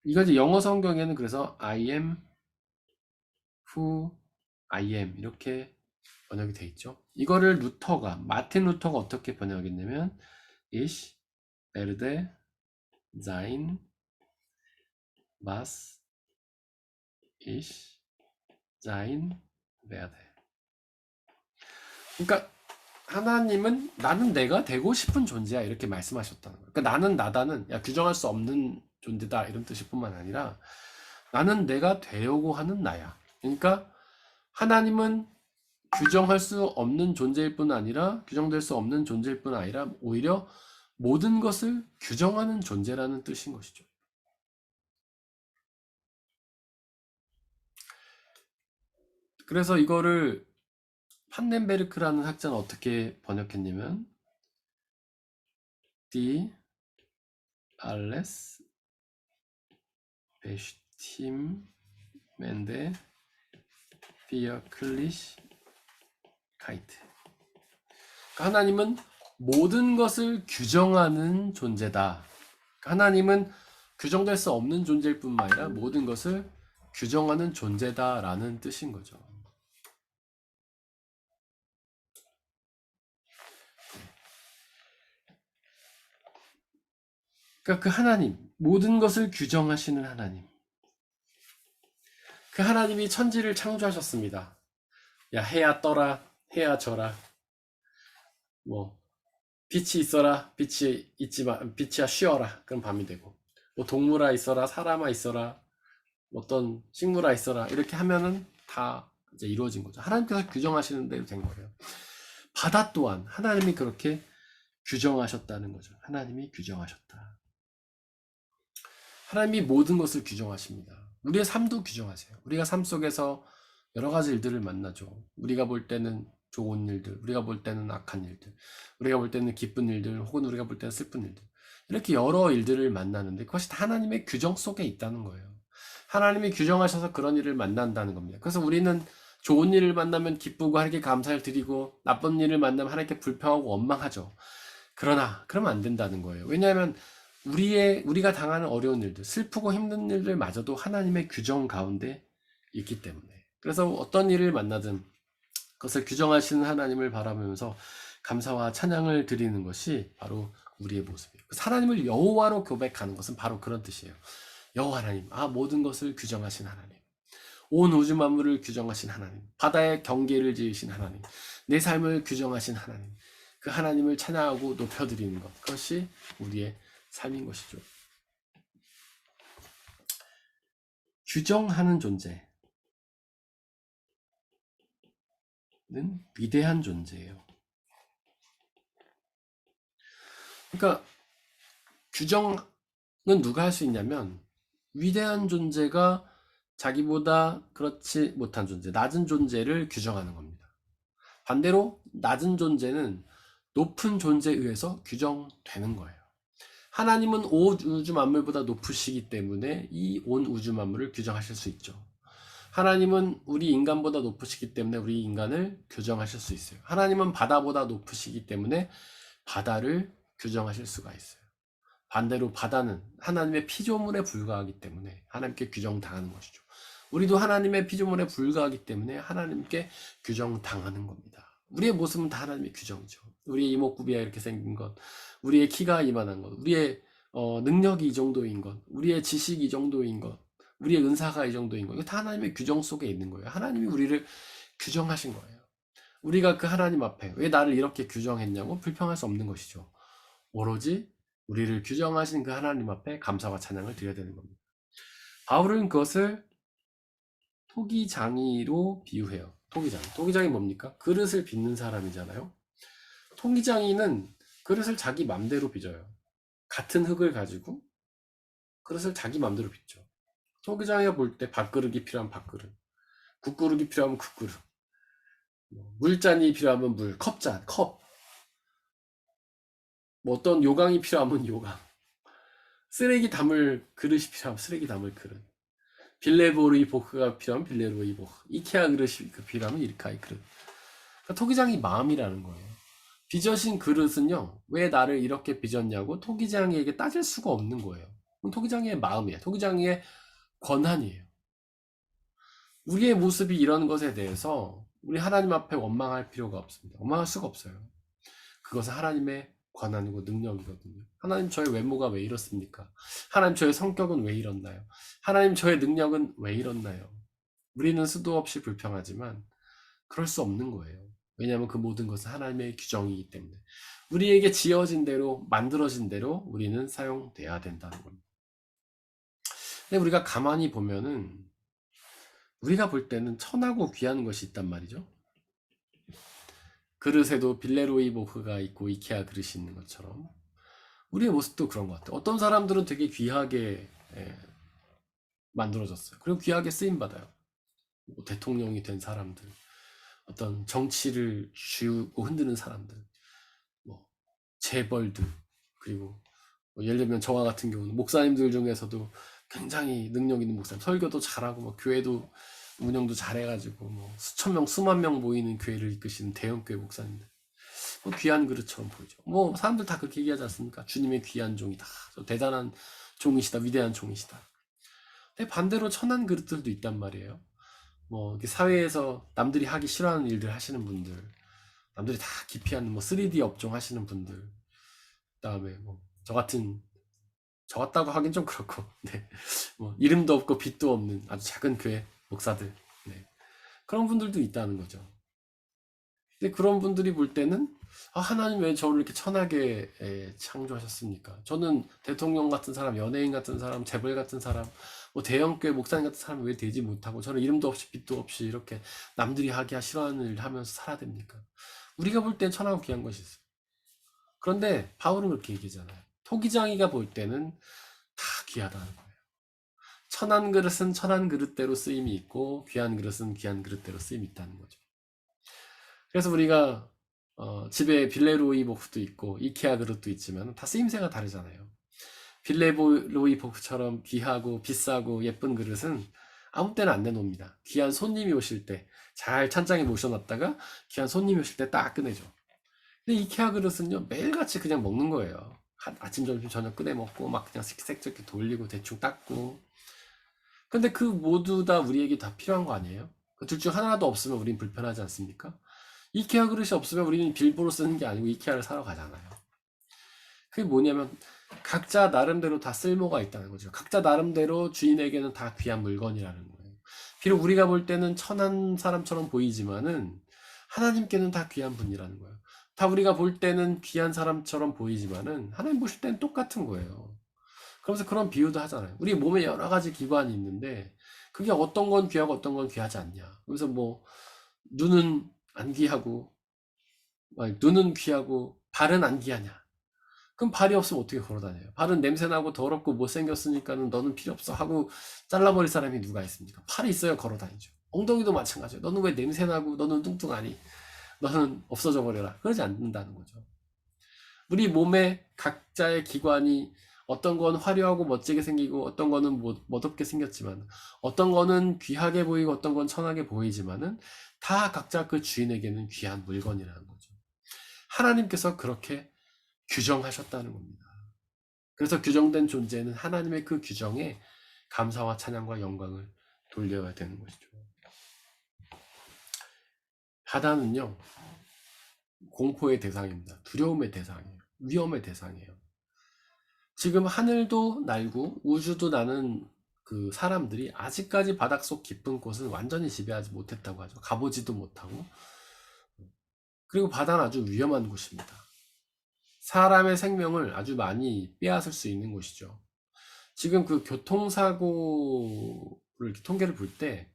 이거 이제 영어 성경에는 그래서 I am who I am 이렇게 번역이 돼 있죠. 이거를 마틴 루터가 어떻게 번역했냐면 Ich werde sein, was ich sein werde. 그러니까 하나님은 나는 내가 되고 싶은 존재야 이렇게 말씀하셨다는 거예요. 그러니까 나는 나다는 규정할 수 없는 존재다 이런 뜻일 뿐만 아니라 나는 내가 되려고 하는 나야. 그러니까 하나님은 규정할 수 없는 존재일 뿐 아니라 규정될 수 없는 존재일 뿐 아니라 오히려 모든 것을 규정하는 존재라는 뜻인 것이죠. 그래서 이거를 판넨베르크라는 학자는 어떻게 번역했냐면 Die alles bestimmende Wirklichkeit. 하나님은 모든 것을 규정하는 존재다. 하나님은 규정될 수 없는 존재일 뿐만 아니라 모든 것을 규정하는 존재다라는 뜻인 거죠. 그러니까 그 하나님, 모든 것을 규정하시는 하나님. 그 하나님이 천지를 창조하셨습니다. 야, 해야 떠라, 해야 져라. 뭐 빛이 있어라, 빛이 있지만 빛이야 쉬어라. 그럼 밤이 되고. 뭐 동물아 있어라, 사람아 있어라, 어떤 식물아 있어라. 이렇게 하면은 다 이제 이루어진 거죠. 하나님께서 규정하시는 대로 된 거예요. 바다 또한 하나님이 그렇게 규정하셨다는 거죠. 하나님이 규정하셨다. 하나님이 모든 것을 규정하십니다. 우리의 삶도 규정하세요. 우리가 삶 속에서 여러 가지 일들을 만나죠. 우리가 볼 때는 좋은 일들, 우리가 볼 때는 악한 일들, 우리가 볼 때는 기쁜 일들, 혹은 우리가 볼 때는 슬픈 일들. 이렇게 여러 일들을 만나는데 그것이 다 하나님의 규정 속에 있다는 거예요. 하나님이 규정하셔서 그런 일을 만난다는 겁니다. 그래서 우리는 좋은 일을 만나면 기쁘고 하나님께 감사를 드리고 나쁜 일을 만나면 하나님께 불평하고 원망하죠. 그러나 그러면 안 된다는 거예요. 왜냐하면 우리가 당하는 어려운 일들, 슬프고 힘든 일들 마저도 하나님의 규정 가운데 있기 때문에. 그래서 어떤 일을 만나든 그것을 규정하시는 하나님을 바라보면서 감사와 찬양을 드리는 것이 바로 우리의 모습이에요. 하나님을 여호와로 고백하는 것은 바로 그런 뜻이에요. 여호와 하나님, 모든 것을 규정하신 하나님, 온 우주 만물을 규정하신 하나님, 바다의 경계를 지으신 하나님, 내 삶을 규정하신 하나님, 그 하나님을 찬양하고 높여드리는 것, 그것이 우리의 삶인 것이죠. 규정하는 존재는 위대한 존재예요. 그러니까 규정은 누가 할 수 있냐면 위대한 존재가 자기보다 그렇지 못한 존재, 낮은 존재를 규정하는 겁니다. 반대로 낮은 존재는 높은 존재에 의해서 규정되는 거예요. 하나님은 온 우주 만물보다 높으시기 때문에 이 온 우주 만물을 규정하실 수 있죠. 하나님은 우리 인간보다 높으시기 때문에 우리 인간을 규정하실 수 있어요. 하나님은 바다보다 높으시기 때문에 바다를 규정하실 수가 있어요. 반대로 바다는 하나님의 피조물에 불과하기 때문에 하나님께 규정당하는 것이죠. 우리도 하나님의 피조물에 불과하기 때문에 하나님께 규정당하는 겁니다. 우리의 모습은 다 하나님의 규정이죠. 우리의 이목구비가 이렇게 생긴 것, 우리의 키가 이만한 것, 우리의 능력이 이 정도인 것, 우리의 지식이 이 정도인 것, 우리의 은사가 이 정도인 것, 이거 다 하나님의 규정 속에 있는 거예요. 하나님이 우리를 규정하신 거예요. 우리가 그 하나님 앞에 왜 나를 이렇게 규정했냐고 불평할 수 없는 것이죠. 오로지 우리를 규정하신 그 하나님 앞에 감사와 찬양을 드려야 되는 겁니다. 바울은 그것을 토기장이로 비유해요. 토기장이 뭡니까? 그릇을 빚는 사람이잖아요. 토기장이는 그릇을 자기 맘대로 빚어요. 같은 흙을 가지고 그릇을 자기 맘대로 빚죠. 토기장이가 볼 때 밥그릇이 필요하면 밥그릇, 국그릇이 필요하면 국그릇, 물잔이 필요하면 물, 컵, 뭐 어떤 요강이 필요하면 요강, 쓰레기 담을 그릇이 필요하면 쓰레기 담을 그릇, 빌레보르이 보크가 필요하면 빌레보르이 보크, 이케아 그릇이 필요하면 이케아의 그릇. 그러니까 토기장이 마음이라는 거예요. 빚어진 그릇은요, 왜 나를 이렇게 빚었냐고 토기장이에게 따질 수가 없는 거예요. 그건 토기장이의 마음이에요. 토기장이의 권한이에요. 우리의 모습이 이런 것에 대해서 우리 하나님 앞에 원망할 필요가 없습니다. 원망할 수가 없어요. 그것은 하나님의 권한이고 능력이거든요. 하나님, 저의 외모가 왜 이렇습니까? 하나님, 저의 성격은 왜 이렇나요? 하나님, 저의 능력은 왜 이렇나요? 우리는 수도 없이 불평하지만 그럴 수 없는 거예요. 왜냐하면 그 모든 것은 하나님의 규정이기 때문에 우리에게 지어진 대로, 만들어진 대로 우리는 사용돼야 된다는 겁니다. 근데 우리가 가만히 보면은 우리가 볼 때는 천하고 귀한 것이 있단 말이죠. 그릇에도 빌레로이 보크가 있고 이케아 그릇이 있는 것처럼 우리의 모습도 그런 것 같아요. 어떤 사람들은 되게 귀하게 만들어졌어요. 그리고 귀하게 쓰임받아요. 뭐 대통령이 된 사람들, 어떤 정치를 쥐고 흔드는 사람들, 뭐 재벌들, 그리고 뭐 예를 들면 저와 같은 경우는 목사님들 중에서도 굉장히 능력 있는 목사님, 설교도 잘하고 뭐 교회도 운영도 잘해가지고 뭐 수천 명, 수만 명 모이는 교회를 이끄시는 대형교회 목사님들, 뭐 귀한 그릇처럼 보이죠. 뭐 사람들 다 그렇게 얘기하지 않습니까? 주님의 귀한 종이다, 대단한 종이시다, 위대한 종이시다. 근데 반대로 천한 그릇들도 있단 말이에요. 뭐 이렇게 사회에서 남들이 하기 싫어하는 일들 하시는 분들, 남들이 다 기피하는 뭐 3D 업종 하시는 분들, 그다음에 뭐 저 같다고 하긴 좀 그렇고, 네, 뭐 이름도 없고 빛도 없는 아주 작은 교회 목사들, 네, 그런 분들도 있다는 거죠. 근데 그런 분들이 볼 때는 하나님 왜 저를 이렇게 천하게 창조하셨습니까? 저는 대통령 같은 사람, 연예인 같은 사람, 재벌 같은 사람, 뭐 대형교회 목사님 같은 사람 왜 되지 못하고 저는 이름도 없이 빛도 없이 이렇게 남들이 하기 싫어하는 일을 하면서 살아야 됩니까? 우리가 볼 땐 천하고 귀한 것이 있어요. 그런데 바울은 그렇게 얘기하잖아요. 토기장이가 볼 때는 다 귀하다는 거예요. 천한 그릇은 천한 그릇대로 쓰임이 있고 귀한 그릇은 귀한 그릇대로 쓰임이 있다는 거죠. 그래서 우리가 집에 빌레로이 보프도 있고 이케아 그릇도 있지만 다 쓰임새가 다르잖아요. 빌레로이 보프처럼 귀하고 비싸고 예쁜 그릇은 아무 때나 안 내놓습니다. 귀한 손님이 오실 때 잘 찬장에 모셔놨다가 귀한 손님이 오실 때 딱 꺼내죠. 근데 이케아 그릇은요, 매일같이 그냥 먹는 거예요. 아침, 점심, 저녁 꺼내 먹고 막 그냥 슥슥 이렇게 돌리고 대충 닦고. 근데 그 모두 다 우리에게 다 필요한 거 아니에요? 그 둘 중 하나라도 없으면 우린 불편하지 않습니까? 이케아 그릇이 없으면 우리는 빌보로 쓰는 게 아니고 이케아를 사러 가잖아요. 그게 뭐냐면 각자 나름대로 다 쓸모가 있다는 거죠. 각자 나름대로 주인에게는 다 귀한 물건이라는 거예요. 비록 우리가 볼 때는 천한 사람처럼 보이지만은 하나님께는 다 귀한 분이라는 거예요. 다 우리가 볼 때는 귀한 사람처럼 보이지만은 하나님 보실 때는 똑같은 거예요. 그러면서 그런 비유도 하잖아요. 우리 몸에 여러 가지 기관이 있는데 그게 어떤 건 귀하고 어떤 건 귀하지 않냐. 그래서 뭐 눈은 안 귀하고 눈은 귀하고 발은 안 귀하냐. 그럼 발이 없으면 어떻게 걸어다녀요? 발은 냄새나고 더럽고 못생겼으니까는 너는 필요 없어 하고 잘라버릴 사람이 누가 있습니까? 팔이 있어야 걸어다니죠. 엉덩이도 마찬가지예요. 너는 왜 냄새나고 너는 뚱뚱하니? 너는 없어져 버려라. 그러지 않는다는 거죠. 우리 몸에 각자의 기관이 어떤 건 화려하고 멋지게 생기고 어떤 거는 멋없게 생겼지만 어떤 거는 귀하게 보이고 어떤 건 천하게 보이지만은 다 각자 그 주인에게는 귀한 물건이라는 거죠. 하나님께서 그렇게 규정하셨다는 겁니다. 그래서 규정된 존재는 하나님의 그 규정에 감사와 찬양과 영광을 돌려야 되는 것이죠. 바다는요, 공포의 대상입니다. 두려움의 대상이에요. 위험의 대상이에요. 지금 하늘도 날고 우주도 나는 그 사람들이 아직까지 바닷속 깊은 곳은 완전히 지배하지 못했다고 하죠. 가보지도 못하고. 그리고 바다는 아주 위험한 곳입니다. 사람의 생명을 아주 많이 빼앗을 수 있는 곳이죠. 지금 그 교통사고를 이렇게 통계를 볼 때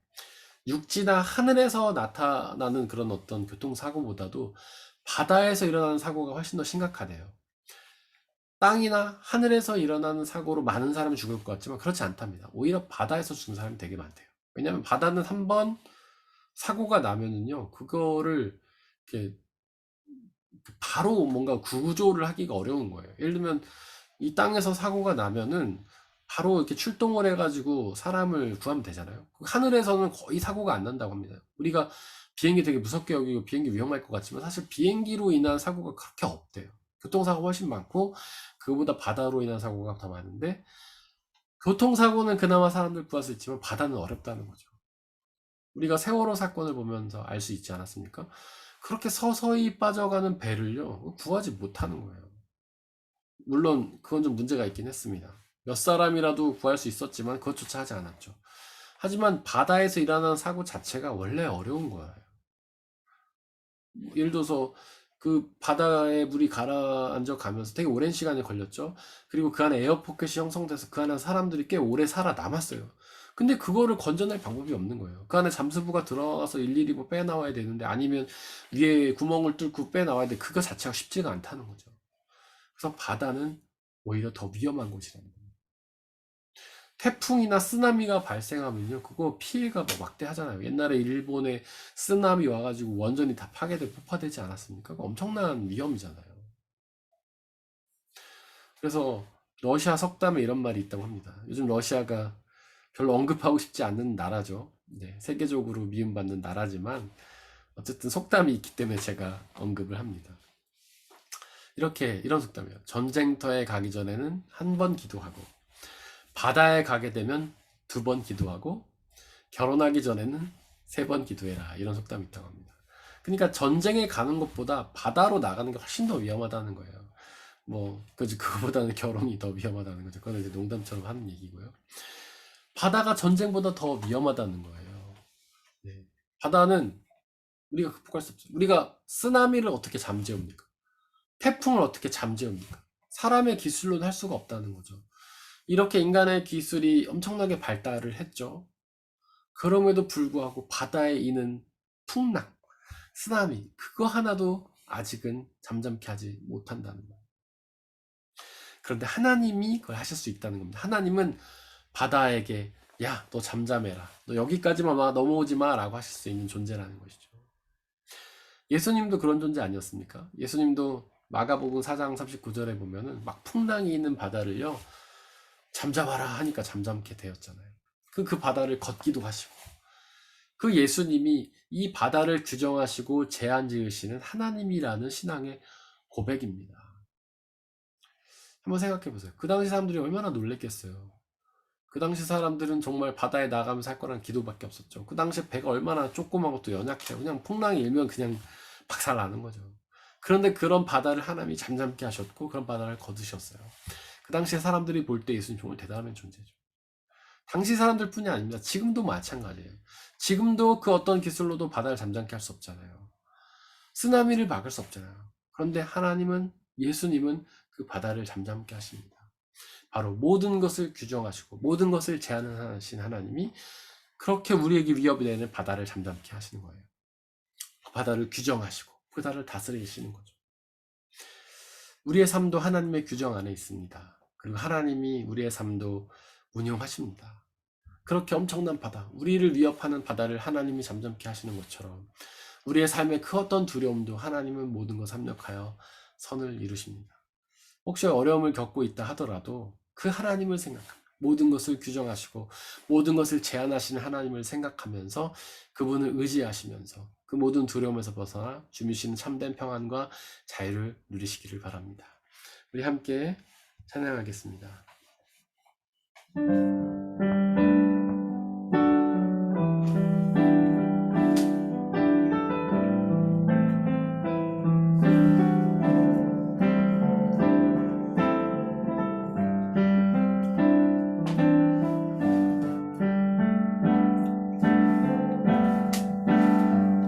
육지나 하늘에서 나타나는 그런 어떤 교통사고보다도 바다에서 일어나는 사고가 훨씬 더 심각하대요. 땅이나 하늘에서 일어나는 사고로 많은 사람이 죽을 것 같지만 그렇지 않답니다. 오히려 바다에서 죽는 사람이 되게 많대요. 왜냐하면 바다는 한번 사고가 나면은요, 그거를 이렇게 바로 뭔가 구조를 하기가 어려운 거예요. 예를 들면 이 땅에서 사고가 나면은 바로 이렇게 출동을 해가지고 사람을 구하면 되잖아요. 하늘에서는 거의 사고가 안 난다고 합니다. 우리가 비행기 되게 무섭게 여기고 비행기 위험할 것 같지만 사실 비행기로 인한 사고가 그렇게 없대요. 교통사고가 훨씬 많고 그거보다 바다로 인한 사고가 더 많은데 교통사고는 그나마 사람들 구할 수 있지만 바다는 어렵다는 거죠. 우리가 세월호 사건을 보면서 알 수 있지 않았습니까? 그렇게 서서히 빠져가는 배를요, 구하지 못하는 거예요. 물론 그건 좀 문제가 있긴 했습니다. 몇 사람이라도 구할 수 있었지만 그것조차 하지 않았죠. 하지만 바다에서 일어나는 사고 자체가 원래 어려운 거예요. 예를 들어서 그 바다에 물이 가라앉아 가면서 되게 오랜 시간이 걸렸죠. 그리고 그 안에 에어포켓이 형성돼서 그 안에 사람들이 꽤 오래 살아남았어요. 근데 그거를 건져낼 방법이 없는 거예요. 그 안에 잠수부가 들어가서 일일이 뭐 빼나와야 되는데, 아니면 위에 구멍을 뚫고 빼나와야 돼. 그거 자체가 쉽지가 않다는 거죠. 그래서 바다는 오히려 더 위험한 곳이랍니다. 태풍이나 쓰나미가 발생하면요, 그거 피해가 뭐 막대하잖아요. 옛날에 일본에 쓰나미 와가지고 원전이 다 파괴되고 폭파되지 않았습니까? 그거 엄청난 위험이잖아요. 그래서 러시아 석담에 이런 말이 있다고 합니다. 요즘 러시아가 별로 언급하고 싶지 않는 나라죠. 네, 세계적으로 미움받는 나라지만 어쨌든 속담이 있기 때문에 제가 언급을 합니다. 이런 속담이에요. 전쟁터에 가기 전에는 한 번 기도하고, 바다에 가게 되면 2번 기도하고, 결혼하기 전에는 3번 기도해라. 이런 속담이 있다고 합니다. 그러니까 전쟁에 가는 것보다 바다로 나가는 게 훨씬 더 위험하다는 거예요. 그거보다는 결혼이 더 위험하다는 거죠. 그건 이제 농담처럼 하는 얘기고요. 바다가 전쟁보다 더 위험하다는 거예요. 네. 바다는 우리가 극복할 수 없죠. 우리가 쓰나미를 어떻게 잠재웁니까? 태풍을 어떻게 잠재웁니까? 사람의 기술로는 할 수가 없다는 거죠. 이렇게 인간의 기술이 엄청나게 발달을 했죠. 그럼에도 불구하고 바다에 있는 풍랑, 쓰나미, 그거 하나도 아직은 잠잠케 하지 못한다는 거예요. 그런데 하나님이 그걸 하실 수 있다는 겁니다. 하나님은 바다에게, 야, 너 잠잠해라. 너 여기까지만 와, 넘어오지 마. 라고 하실 수 있는 존재라는 것이죠. 예수님도 그런 존재 아니었습니까? 예수님도 마가복음 4장 39절에 보면은 막 풍랑이 있는 바다를요, 잠잠하라 하니까 잠잠케 되었잖아요. 그 바다를 걷기도 하시고, 그 예수님이 이 바다를 규정하시고 제한 지으시는 하나님이라는 신앙의 고백입니다. 한번 생각해 보세요. 그 당시 사람들이 얼마나 놀랬겠어요. 그 당시 사람들은 정말 바다에 나가면서 할 거란 기도밖에 없었죠. 그 당시 배가 얼마나 조그만 것도 연약해요. 그냥 풍랑이 일면 그냥 박살 나는 거죠. 그런데 그런 바다를 하나님이 잠잠케 하셨고, 그런 바다를 거두셨어요. 그 당시에 사람들이 볼 때 예수님 정말 대단한 존재죠. 당시 사람들 뿐이 아닙니다. 지금도 마찬가지예요. 지금도 그 어떤 기술로도 바다를 잠잠케 할 수 없잖아요. 쓰나미를 막을 수 없잖아요. 그런데 하나님은, 예수님은 그 바다를 잠잠케 하십니다. 바로 모든 것을 규정하시고 모든 것을 제한하신 하나님이 그렇게 우리에게 위협이 되는 바다를 잠잠케 하시는 거예요. 바다를 규정하시고 바다를 다스리시는 거죠. 우리의 삶도 하나님의 규정 안에 있습니다. 그리고 하나님이 우리의 삶도 운영하십니다. 그렇게 엄청난 바다, 우리를 위협하는 바다를 하나님이 잠잠케 하시는 것처럼 우리의 삶의 그 어떤 두려움도 하나님은 모든 것 합력하여 선을 이루십니다. 혹시 어려움을 겪고 있다 하더라도 그 하나님을 생각합니다. 모든 것을 규정하시고 모든 것을 제한하시는 하나님을 생각하면서 그분을 의지하시면서 그 모든 두려움에서 벗어나 주시는 참된 평안과 자유를 누리시기를 바랍니다. 우리 함께 찬양하겠습니다.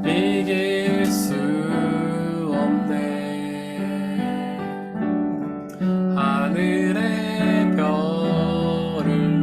이길 수 없네. 하늘의 별을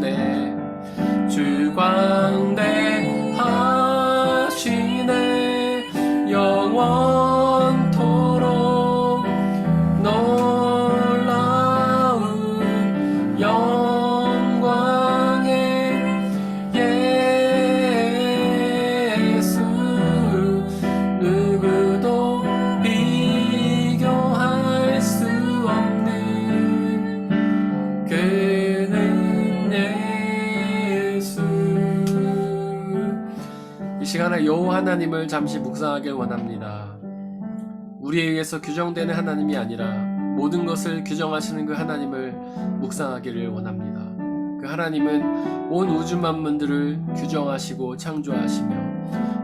주시네. 주광대하시네. 영원토록 놀라운 영광의 예수. 누구도 비교할 수 없는 그는 예수. 이 시간에 여호와 하나님을 잠시 묵상하길 원합니다. 우리에 의해서 규정되는 하나님이 아니라 모든 것을 규정하시는 그 하나님을 묵상하기를 원합니다. 그 하나님은 온 우주 만물들을 규정하시고 창조하시며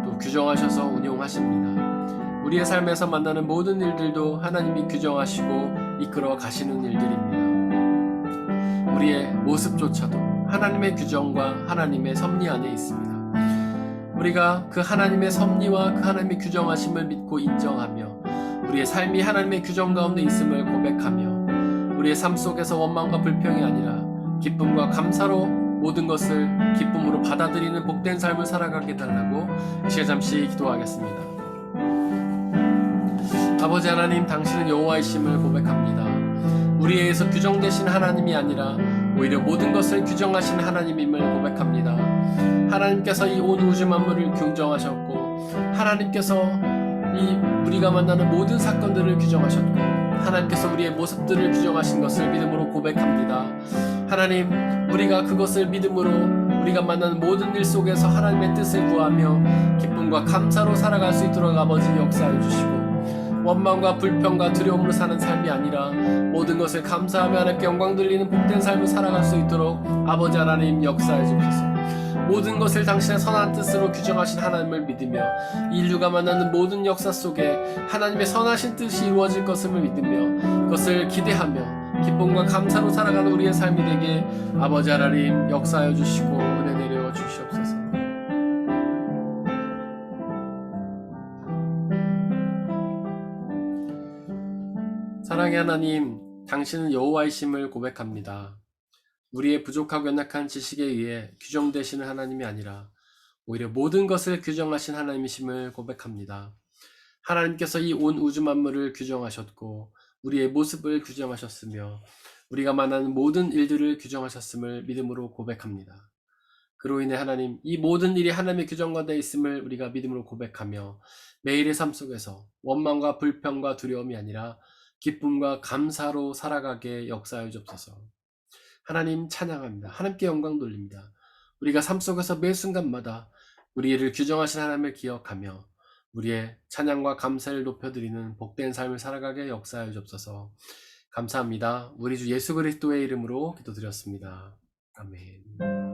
또 규정하셔서 운용하십니다. 우리의 삶에서 만나는 모든 일들도 하나님이 규정하시고 이끌어 가시는 일들입니다. 우리의 모습조차도 하나님의 규정과 하나님의 섭리 안에 있습니다. 우리가 그 하나님의 섭리와 그 하나님의 규정하심을 믿고 인정하며 우리의 삶이 하나님의 규정 가운데 있음을 고백하며 우리의 삶 속에서 원망과 불평이 아니라 기쁨과 감사로 모든 것을 기쁨으로 받아들이는 복된 삶을 살아가게 달라고 이 시간 잠시 기도하겠습니다. 아버지 하나님, 당신은 여호와이심을 고백합니다. 우리에 의해서 규정되신 하나님이 아니라 오히려 모든 것을 규정하신 하나님임을 고백합니다. 하나님께서 이 온 우주 만물을 규정하셨고 하나님께서 이 우리가 만나는 모든 사건들을 규정하셨고 하나님께서 우리의 모습들을 규정하신 것을 믿음으로 고백합니다. 하나님, 우리가 그것을 믿음으로 우리가 만나는 모든 일 속에서 하나님의 뜻을 구하며 기쁨과 감사로 살아갈 수 있도록 아버지 역사해 주시고 원망과 불평과 두려움으로 사는 삶이 아니라 모든 것을 감사하며 하나님께 영광 돌리는 복된 삶을 살아갈 수 있도록 아버지 하나님 역사해 주옵소서. 모든 것을 당신의 선한 뜻으로 규정하신 하나님을 믿으며 인류가 만나는 모든 역사 속에 하나님의 선하신 뜻이 이루어질 것을 믿으며 그것을 기대하며 기쁨과 감사로 살아가는 우리의 삶이 되게 아버지 하나님 역사하여 주시고 은혜 내려 주시옵소서. 사랑의 하나님, 당신은 여호와이심을 고백합니다. 우리의 부족하고 연약한 지식에 의해 규정되시는 하나님이 아니라 오히려 모든 것을 규정하신 하나님이심을 고백합니다. 하나님께서 이 온 우주 만물을 규정하셨고 우리의 모습을 규정하셨으며 우리가 만나는 모든 일들을 규정하셨음을 믿음으로 고백합니다. 그로 인해 하나님, 이 모든 일이 하나님의 규정 가운데 있음을 우리가 믿음으로 고백하며 매일의 삶 속에서 원망과 불평과 두려움이 아니라 기쁨과 감사로 살아가게 역사해 주옵소서. 하나님 찬양합니다. 하나님께 영광 돌립니다. 우리가 삶 속에서 매 순간마다 우리를 규정하신 하나님을 기억하며 우리의 찬양과 감사를 높여드리는 복된 삶을 살아가게 역사해 주옵소서. 감사합니다. 우리 주 예수 그리스도의 이름으로 기도드렸습니다. 아멘.